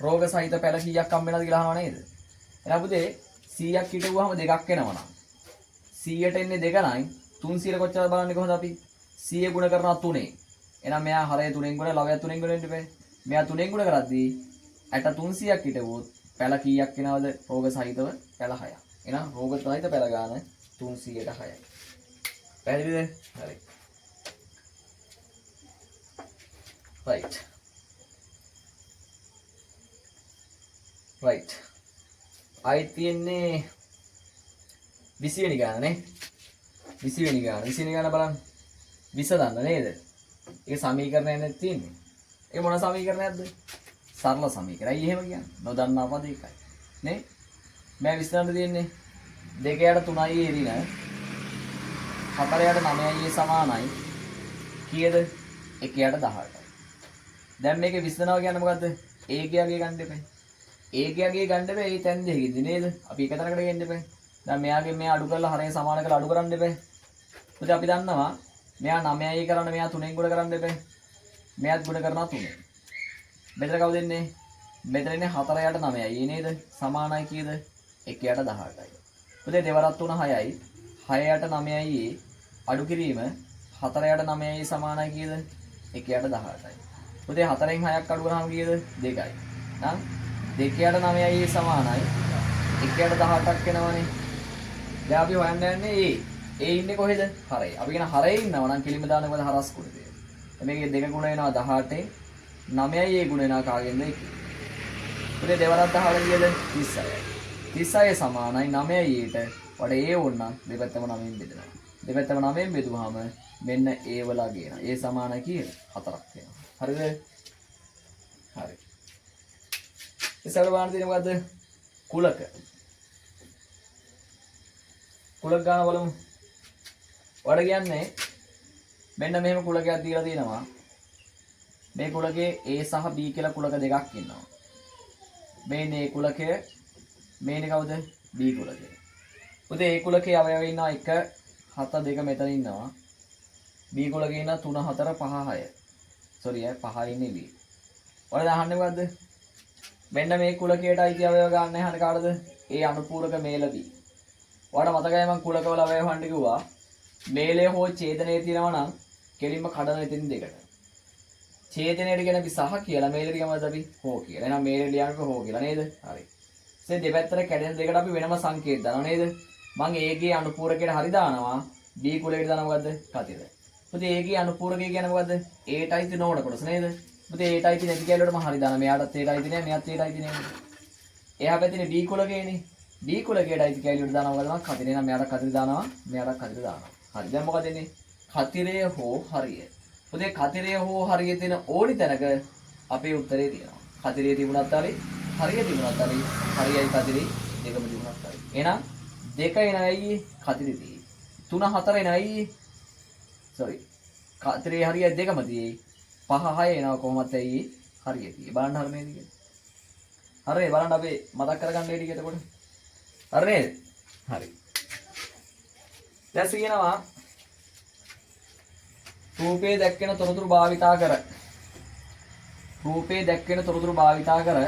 රෝග සහිත පැල කීයක් හම්බ වෙනවද කියලා අහනවා නේද? එහෙනම් පුතේ 100ක් හිටෙව්වහම 2ක් වෙනවා නම් 100ට එන්නේ 2 නයි 300ට කොච්චරද බලන්නේ කොහොමද අපි 100 ගුණ කරනවා 3. එහෙනම් මෙයා හරය 3න් ගුණ ලවය 3න් ගුණ වෙන්න බෑ. මෙයා 3න් ගුණ කරද්දී ඇට 300ක් හිටෙව්වොත් පැල කීයක් වෙනවද? රෝග සහිතව පැල 6ක්. එහෙනම් රෝග සහිත පැල ගාන 300ට 6යි. පැහැදිලිද? හරි. right. right. ආයි තියන්නේ 20 වෙනි ගාන නේ. 20 වෙනි ගාන බලන්න. 20 දන්න නේද? ඒක සමීකරණයක් තියෙන්නේ. ඒක මොන සමීකරණයක්ද? සරල සමීකරණයි. එහෙම කියන්නේ. නොදන්නා පද එකයි. නේ? මම 20 දන්න තියෙන්නේ 2යට 3යි එරින 4ට 9යි සමානයි කීයද 1ට 18යි. දැන් මේකේ විශ්ලේෂණය කියන්නේ මොකද්ද? ඒකයගේ ගන්න දෙපේ. ඒකයගේ ගන්න දෙපේ ඒ තැන් දෙකකින්ද නේද? අපි එක තැනකට ගෙන්න දෙපේ. දැන් මෙයාගේ මෙයා අඩු කරලා හරය සමාන කරලා අඩු කරන්න දෙපේ. මොකද අපි දන්නවා මෙයා 9යි කරන්න මෙයා 3ෙන් ගුණ කරන්න දෙපේ. මෙයාත් ගුණ කරනවා 3ෙන්. මෙතන කවුද එන්නේ? මෙතන ඉන්නේ 4යට 9යි නේද? සමානයි කීයද? 1යට 18යි. පුතේ දෙවරක් 3 6යි. 6යට 9යි අඩු කිරීම 4යට 9යි සමානයි කීයද? 1යට 18යි. පුතේ 4න් 6ක් අඩු කරාම කීයද? 2යි. නම් 2යට 9යි සමානයි 1යට 18ක් වෙනවනේ. දැන් අපි හොයන්න යන්නේ ඒ ඉන්නේ කොහෙද? හරේ. අපි කියන හරේ ඉන්නව නම් කිලිම දාන්න මොකද හරස් කුඩේ. මේකේ 2 ගුණ වෙනවා 18න් 9යි ඒ ගුණ වෙනවා කාගෙන්ද 1. පුතේ දෙවරක් 18 කීයද? 36යි. 36 සමානයි 9යි ඊට වඩා ඒ වුණා දෙපැත්තම 9න් බෙදෙනවා. දෙපැත්තම 9න් බෙදුවාම මෙන්න ඒ වලා ගේනවා. ඒ සමානයි කීයද? 4ක් වෙනවා. හරිද? හරි. ඉස්සර බලන්න තියෙන්නේ මොකද්ද? කුලක. කුලක ගන්න බලමු. වඩ කියන්නේ මෙන්න මෙහෙම කුලකයක් දීලා තියෙනවා. මේ කුලකේ A සහ B කියලා කුලක දෙකක් ඉන්නවා. මේනේ A කුලකය මේනේ කවුද? B කුලකය. පුතේ A කුලකේ අවයව ඉන්නවා 1 7 2 මෙතන ඉන්නවා. B කුලකේ ඉන්නවා 3 4 5 6. සෝරි 5 ඉන්නේ B. ඔයාලා අහන්නේ මොකද්ද? මෙන්න මේ කුලකයට අයිති අවයව ගන්න යහන කාටද? ඒ අනුපූරක මේල B. ඔයාලට මතකයි මම කුලකවල අවයව හොයන්න කිව්වා. මේලය හෝ ඡේදනයේ තියෙනවා නම් කෙලින්ම කඩන ඉතින් දෙකට. ඡේදනයට කියන අපි සහ කියලා මේලෙට ගමද අපි හෝ කියලා. එහෙනම් මේලෙට ලියන්නකො හෝ කියලා නේද? හරි. ඉතින් දෙපැත්තට කැඩෙන දෙකට අපි වෙනම සංකේත දානවා නේද? මම A ගේ අනුපූරකයට හරි දානවා. B කුලයට දානවා මොකද්ද? කතිර. පුතේ A ගේ අනුපූරකය කියන්නේ මොකද්ද? A ටයි තියෙන ඕන කොටස නේද? පුතේ A ටයි තියෙන ඇති කැලේට මම හරි දානවා. මෙයාටත් A ටයි තියෙනවා. මෙයාත් A ටයි තියෙනවා. එහා පැත්තේ B කුලකේනේ. B කුලකයට අයිති කැලේට දානවා මොකද? මම කතිරේ නම් මෙයාට කතිර දානවා. මෙයාට කතිර දානවා. හරි. දැන් මොකද එන්නේ? කතිරය හෝ හරිය. පුතේ කතිරය හෝ හරිය තියෙන ඕනි තැනක අපේ උත්තරේ තියෙනවා. කතිරේ තිබුණත් හරි, හරිය තිබුණත් හරි, හරියයි කතිරේ දෙකම තිබුණත් හරි. එහෙනම් 2 එනයි කතිරේ තියෙයි. 3 4 එනයි sorry. කතිරේ හරියයි දෙකම තියෙයි. 5 6 එනවා කොහොමද ඇයි හරිය තියෙයි. බලන්න හරිය නේද කියලා. හරි බලන්න අපි මතක් කරගන්න මේ ටික එතකොට. හරි නේද? හරි. දැන් කියනවා රූපේ දැක්වෙන තොරතුරු භාවිතා කර රූපේ දැක්වෙන තොරතුරු භාවිතා කර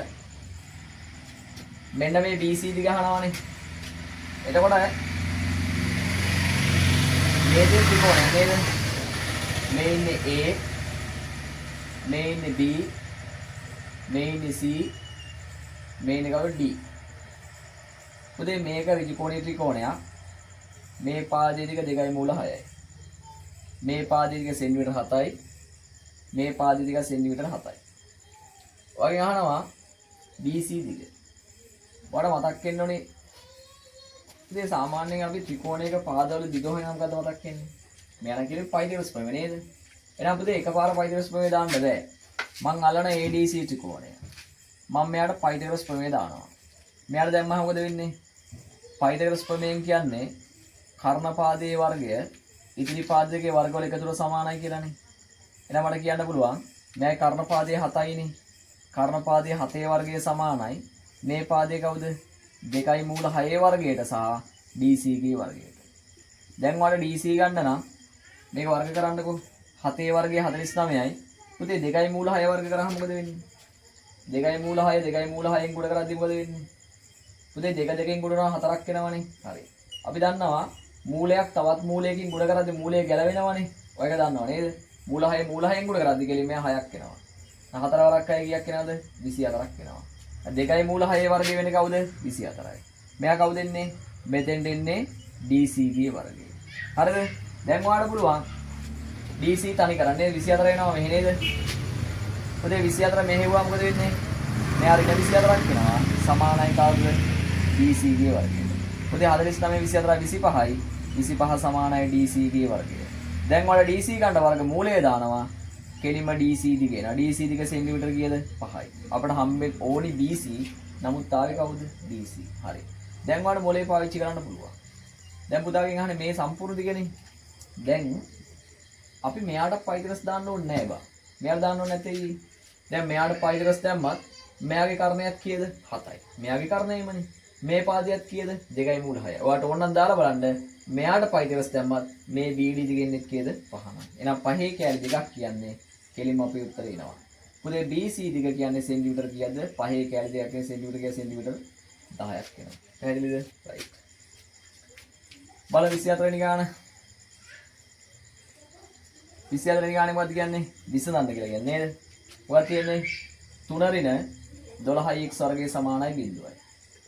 මෙන්න මේ BCD ගහනවානේ. එතකොට මේ දෙක ත්‍රිකෝණය නේද? මේ ඉන්නේ A, මේ ඉන්නේ B, මේ ඉන්නේ C, මේ ඉන්නේ කවුද D. පුතේ මේක ඍජුකෝණීය ත්‍රිකෝණයක්. මේ පාදයේ දිග 2.6යි. මේ පාදයේ දිග සෙන්ටිමීටර් 7යි. මේ පාදයේ දිග සෙන්ටිමීටර් 7යි. ඔයගෙන් අහනවා BC දිග. ඔයාලට මතක් වෙන්න ඕනේ ඉතින් සාමාන්‍යයෙන් අපි ත්‍රිකෝණයක පාදවල දිග හොයන මොකද්ද මතක් වෙන්නේ? මෙයන් කියන්නේ පයිතගොරස් ප්‍රමේය නේද? එහෙනම් පුතේ එකපාර පයිතගොරස් ප්‍රමේය දාන්න බෑ. මං අල්ලන ADC ත්‍රිකෝණය. මම මෙයාට පයිතගොරස් ප්‍රමේය දානවා. මෙයාට දැම්මම මොකද වෙන්නේ? පයිතගොරස් ප්‍රමේයෙන් කියන්නේ කර්ණපාදයේ වර්ගය ඉදිරි පාදයේ වර්ගවල එකතුර සමානයි කියලානේ. එහෙනම් මට කියන්න පුළුවන් මේ කර්ණපාදයේ 7යිනේ. කර්ණපාදයේ 7 වර්ගය සමානයි. මේ පාදයේ කවුද? 2 මූල 6 වර්ගයට සහ DC ගේ වර්ගයට. දැන් ඔයාලා DC ගන්න නම් මේක වර්ග කරන්නකෝ. 7 වර්ගය 49යි. පුතේ 2 මූල 6 වර්ග කරාම මොකද වෙන්නේ? 2 මූල 6 2 මූල 6න් ගුණ කරද්දී මොකද වෙන්නේ? පුතේ 2 2කින් ගුණ කරනවා 4ක් එනවනේ. හරි. අපි දන්නවා මූලයක් තවත් මූලයකින් ගුණ කරද්දී මූලය ගැලවෙනවනේ. ඔයක දන්නව නේද? මූල 6 මූල 6න් ගුණ කරද්දී කෙලින්ම 6ක් එනවා. 4 වරක් 6 කීයක් එනවද? 24ක් එනවා. 2 මූල 6 වර්ගය වෙන්නේ කවුද? 24යි. මෙයා කවුද එන්නේ? මෙතෙන්ට එන්නේ DC ගේ වර්ගය. හරිද? දැන් ඔයාලට පුළුවන් DC තනි කරන්නේ 24 වෙනවා මෙහෙ නේද? පුතේ 24 මෙහෙවුවා මොකද වෙන්නේ? මෙයා ඍණ 24ක් වෙනවා. සමානයි කවුද? DC ගේ වර්ගයට. පුතේ 49 24 25යි. 25 සමානයි DC ගේ වර්ගයට. දැන් ඔයාලා DC ගන්න වර්ග මූලය දානවා. කෙලින්ම DC දිග එනවා. DC දිග සෙන්ටිමීටර කීයද? 5යි. අපිට හම්බෙන්නේ ඕනි BC. නමුත් ආවේ කවුද? DC. හරි. දැන් ඔයාලට මොලේ පාවිච්චි කරන්න පුළුවන්. දැන් පුතාගෙන් අහන්නේ මේ සම්පූර්ණ දිගනේ. දැන් අපි මෙයාට පයිතිරස් දාන්න ඕනේ නැහැ බා. මෙයාට දාන්න ඕනේ නැtei. දැන් මෙයාට පයිතිරස් දැම්මත් මෙයාගේ කර්ණයක් කීයද? 7යි. මෙයාගේ කර්ණයමනේ. මේ පාදයක් කීයද? 2යි මූල 6යි. ඔයාලට ඕනනම් දාලා බලන්න. මෙයාට පයිතිරස් දැම්මත් මේ BD දිගෙන්නේ කීයද? 5යි. එහෙනම් 5 කැලි දෙකක් කියන්නේ කෙලින්ම අපේ උත්තරේ එනවා. පුතේ BC දිග කියන්නේ සෙන්ටිමීටර කීයද? 5 කැලි දෙකක් කියන්නේ සෙන්ටිමීටර කියන්නේ සෙන්ටිමීටර 10ක් වෙනවා. පැහැදිලිද? රයිට්. බලන්න 24 වෙනි ගාන. 24 වෙනි ගානේ මොකක්ද කියන්නේ? විසඳන්න කියලා කියන්නේ නේද? මොකක්ද කියන්නේ? 3 ඍණ 12යි x වර්ගය සමානයි 0යි.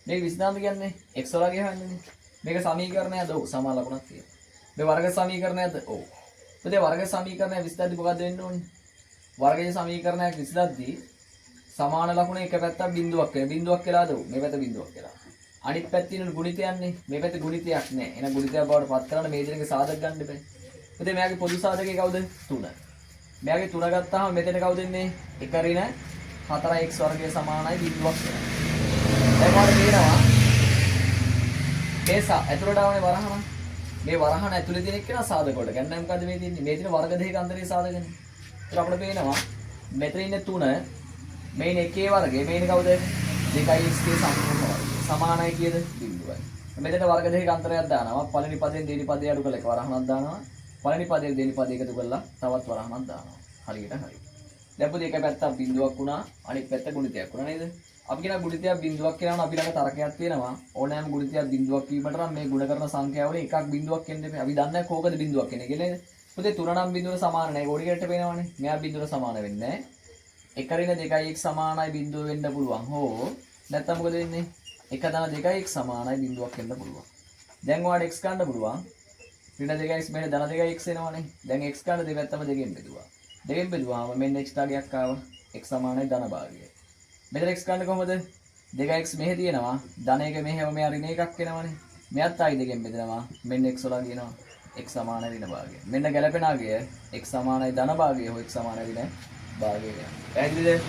මේක විසඳන්න කියන්නේ x වර්ගය හොයන්නේ. මේක සමීකරණයද? ඔව් සමාන ලකුණක් තියෙනවා. මේ වර්ග සමීකරණයද? ඔව්. පුතේ වර්ග සමීකරණය විසඳද්දි මොකක්ද වෙන්න ඕනේ? වර්ගයේ සමීකරණයක් විසඳද්දි සමාන ලකුණ එක පැත්තක් බිඳුවක් වෙන. බිඳුවක් වෙලාද? ඔව්. මේ පැත්ත බිඳුවක් වෙලා. අනිත් පැත්තේ ඉන්න ගුණිතයන්නේ. මේ පැත්තේ ගුණිතයක් නැහැ. එහෙනම් ගුණිතයක් බවට පත් කරන්න මේ දෙකේ සාධක ගන්න බෑ. පුතේ මෙයාගේ පොදු සාධකය කවුද? 3. මෙයාගේ 3 ගත්තාම මෙතන කවුද ඉන්නේ? 1 ඍණ 4x වර්ගය සමානයි 0ක් වෙනවා. දැන් ඔයාලට තේරෙනවා මේස ඇතුළට ආවනේ වරහන. මේ වරහන ඇතුලේ තියෙන එක්කන සාධක වලට. ගන්න මොකද්ද මේ තියෙන්නේ? මේ තියෙන වර්ග දෙකක අන්තරේ සාධකනේ. ඒක අපිට පේනවා මෙතන ඉන්නේ 3 මේන එකේ වර්ගය මේන කවුද? 2x ගේ සම්පූර්ණ වර්ගය. සමානයි කියද? 0යි. මෙතන වර්ග දෙකක අන්තරයක් දානවා. පළවෙනි පදයෙන් දෙවෙනි පදේ අඩු කරලා එක වරහනක් දානවා. පළවෙනි පදයෙන් දෙවෙනි පදේ එකතු කරලා තවත් වරහනක් දානවා. හරියට හරි. දැන් පුතේ එක පැත්තක් බිඳුවක් වුණා අනිත් පැත්ත ගුණිතයක් වුණා නේද? අපි කියන ගුණිතයක් බිඳුවක් කියනවනම් අපි ළඟ තරකයක් තියෙනවා. ඕනෑම ගුණිතයක් බිඳුවක් වීමට නම් මේ ගුණ කරන සංඛ්‍යාවල එකක් බිඳුවක් එන්න බෑ. අපි දන්නේ කොහොමද බිඳුවක් එන්නේ කියලා නේද? පුතේ 3 නම් බිඳුවට සමාන නැහැ. ඕඩිකේට් පේනවනේ. මෙයා බිඳුවට සමාන වෙන්නේ නැහැ. 1 ඍණ 2x සමානයි බිඳුව වෙන්න පුළුවන්. හෝ නැත්නම් මොකද වෙන්නේ? 1 ධන 2x සමානයි බිඳුවක් වෙන්න පුළුවන්. දැන් ඔයාලට x ගන්න පුළුවන්. ඍණ 2x මෙන්න ධන 2x එනවනේ. දැන් x ගන්න දෙපැත්තම දෙකෙන් බෙදුවා. දෙකෙන් බෙදුවාම මෙන්න x ටාගයක් ආවා. x සමානයි ධන භාගය. මෙතන x ගන්න කොහොමද? 2x මෙහෙ තියෙනවා. ධන එක මෙහෙම මෙයා ඍණ එකක් එනවනේ. මෙයත් ආයි දෙකෙන් බෙදෙනවා. මෙන්න x වල කියනවා x සමානයි ඍණ භාගය. මෙන්න ගැලපෙන අගය x සමානයි ධන භාගය හෝ x සමානයි ඍණ භාගය. පැහැදිලිද?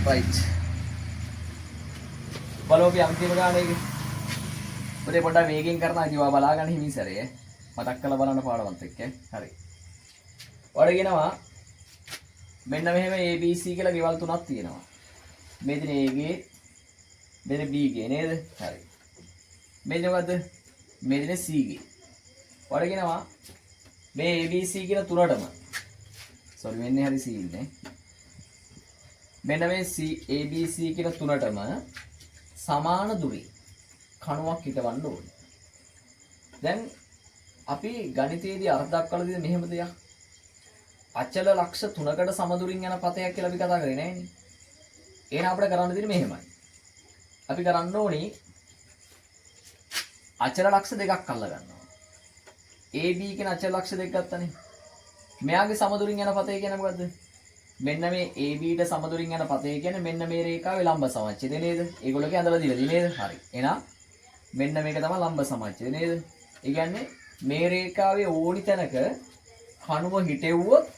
right. බලෝපි අන්තිම ගානේක. පුතේ පොඩ්ඩක් වේගෙන් කරනවා ඉතින් ඔයා බලාගන්න හිමි සැරේ. මතක් කරලා බලන්න පාඩමත් එක්ක. හරි. ඔයාලට කියනවා මෙන්න මෙහෙම ABC කියලා ගෙවල් තුනක් තියෙනවා. මෙතන A ගේ මෙතන B ගේ නේද? හරි. මෙන්න මොකද්ද? මෙතන C ගේ. ඔයාලට කියනවා මේ ABC කියන තුනටම sorry මෙන්නේ හරි C ඉන්නේ. මෙන්න මේ C ABC කියන තුනටම සමාන දුරේ කණුවක් හිටවන්න ඕනේ. දැන් අපි ගණිතයේදී අර්ථ දක්වලා දෙන මෙහෙම දෙයක්. අචල ලක්ෂ 3කට සමදුරින් යන පතයක් කියලා අපි කතා කරේ නෑනේ. එහෙනම් අපිට කරන්න දෙන්නේ මෙහෙමයි. අපි කරන්න ඕනේ අචල ලක්ෂ දෙකක් අල්ල ගන්නවා. AB කියන අචල ලක්ෂ දෙකක් ගත්තනේ. මෙයාගේ සමදුරින් යන පතය කියන්නේ මොකද්ද? මෙන්න මේ AB ට සමදුරින් යන පතය කියන්නේ මෙන්න මේ රේඛාවේ ලම්බ සමච්ඡේදය නේද? ඒගොල්ලෝගේ ඇඳලා දීලා නේද? හරි. එහෙනම් මෙන්න මේක තමයි ලම්බ සමච්ඡේදය නේද? ඒ කියන්නේ මේ රේඛාවේ ඕනි තැනක කණුව හිටෙව්වොත්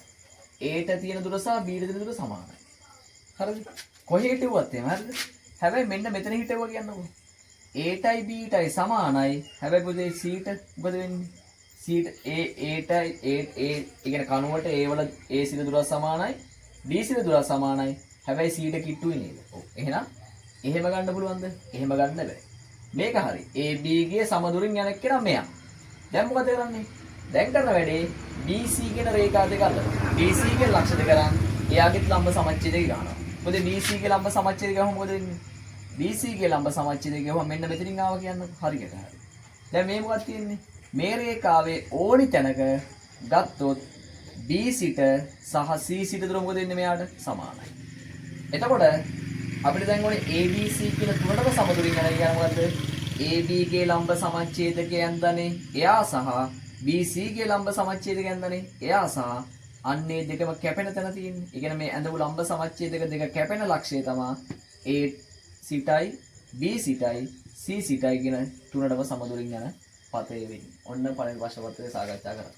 Aට තියෙන දුර සහ B ට තියෙන දුර සමානයි. හරිද? කොහේ හිටෙව්වත් එහෙම හරිද? හැබැයි මෙන්න මෙතන හිටෙව්වා කියන්නකෝ. Aටයි Bටයි සමානයි. හැබැයි පුතේ Cට මොකද වෙන්නේ? Cට Aටයි A කියන්නේ කණුවට A වල A සිට දුර සමානයි. B සිට දුර සමානයි. හැබැයි Cට කිට්ටුයි නේද? ඔව්. එහෙනම් එහෙම ගන්න පුළුවන්ද? එහෙම ගන්න බෑ. මේක හරි. AB ගේ සමදුරින් යන එක්කෙනා මෙයා. දැන් මොකද කරන්නේ? දැන් කරන වැඩේ BC කියන රේඛා දෙක අතර. BC කියන ලක්ෂ දෙක ගන්න. එයාගෙත් ලම්බ සමච්ඡේදය ගන්නවා. මොකද BC ගේ ලම්බ සමච්ඡේදය ගහම මොකද වෙන්නේ? BC ගේ ලම්බ සමච්ඡේදය ගහම මෙන්න මෙතනින් ආවා කියන්නකො. හරියට හරි. දැන් මේ මොකක්ද තියෙන්නේ? මේ රේඛාවේ ඕනි තැනක ගත්තොත් BC ට සහ CC ට දුර මොකද වෙන්නේ මෙයාට? සමානයි. එතකොට අපිට දැන් ඕනේ ABC කියන තුනටම සමදුරින් යන එක මොකද්ද? AB ගේ ලම්බ සමච්ඡේදකයන් දනේ එයා සහ BC ගේ ලම්බ සමච්ඡේදකයන් දනේ එයා සහ අන්නේ දෙකම කැපෙන තැන තියෙන්නේ. ඒ කියන්නේ මේ ඇඳපු ලම්බ සමච්ඡේදක දෙක කැපෙන ලක්ෂය තමයි A සිටයි B සිටයි C සිටයි කියන තුනටම සමදුරින් යන පතේ වෙන්නේ. ඔන්න පළවෙනි ප්‍රශ්න පත්‍රය සාකච්ඡා කරා.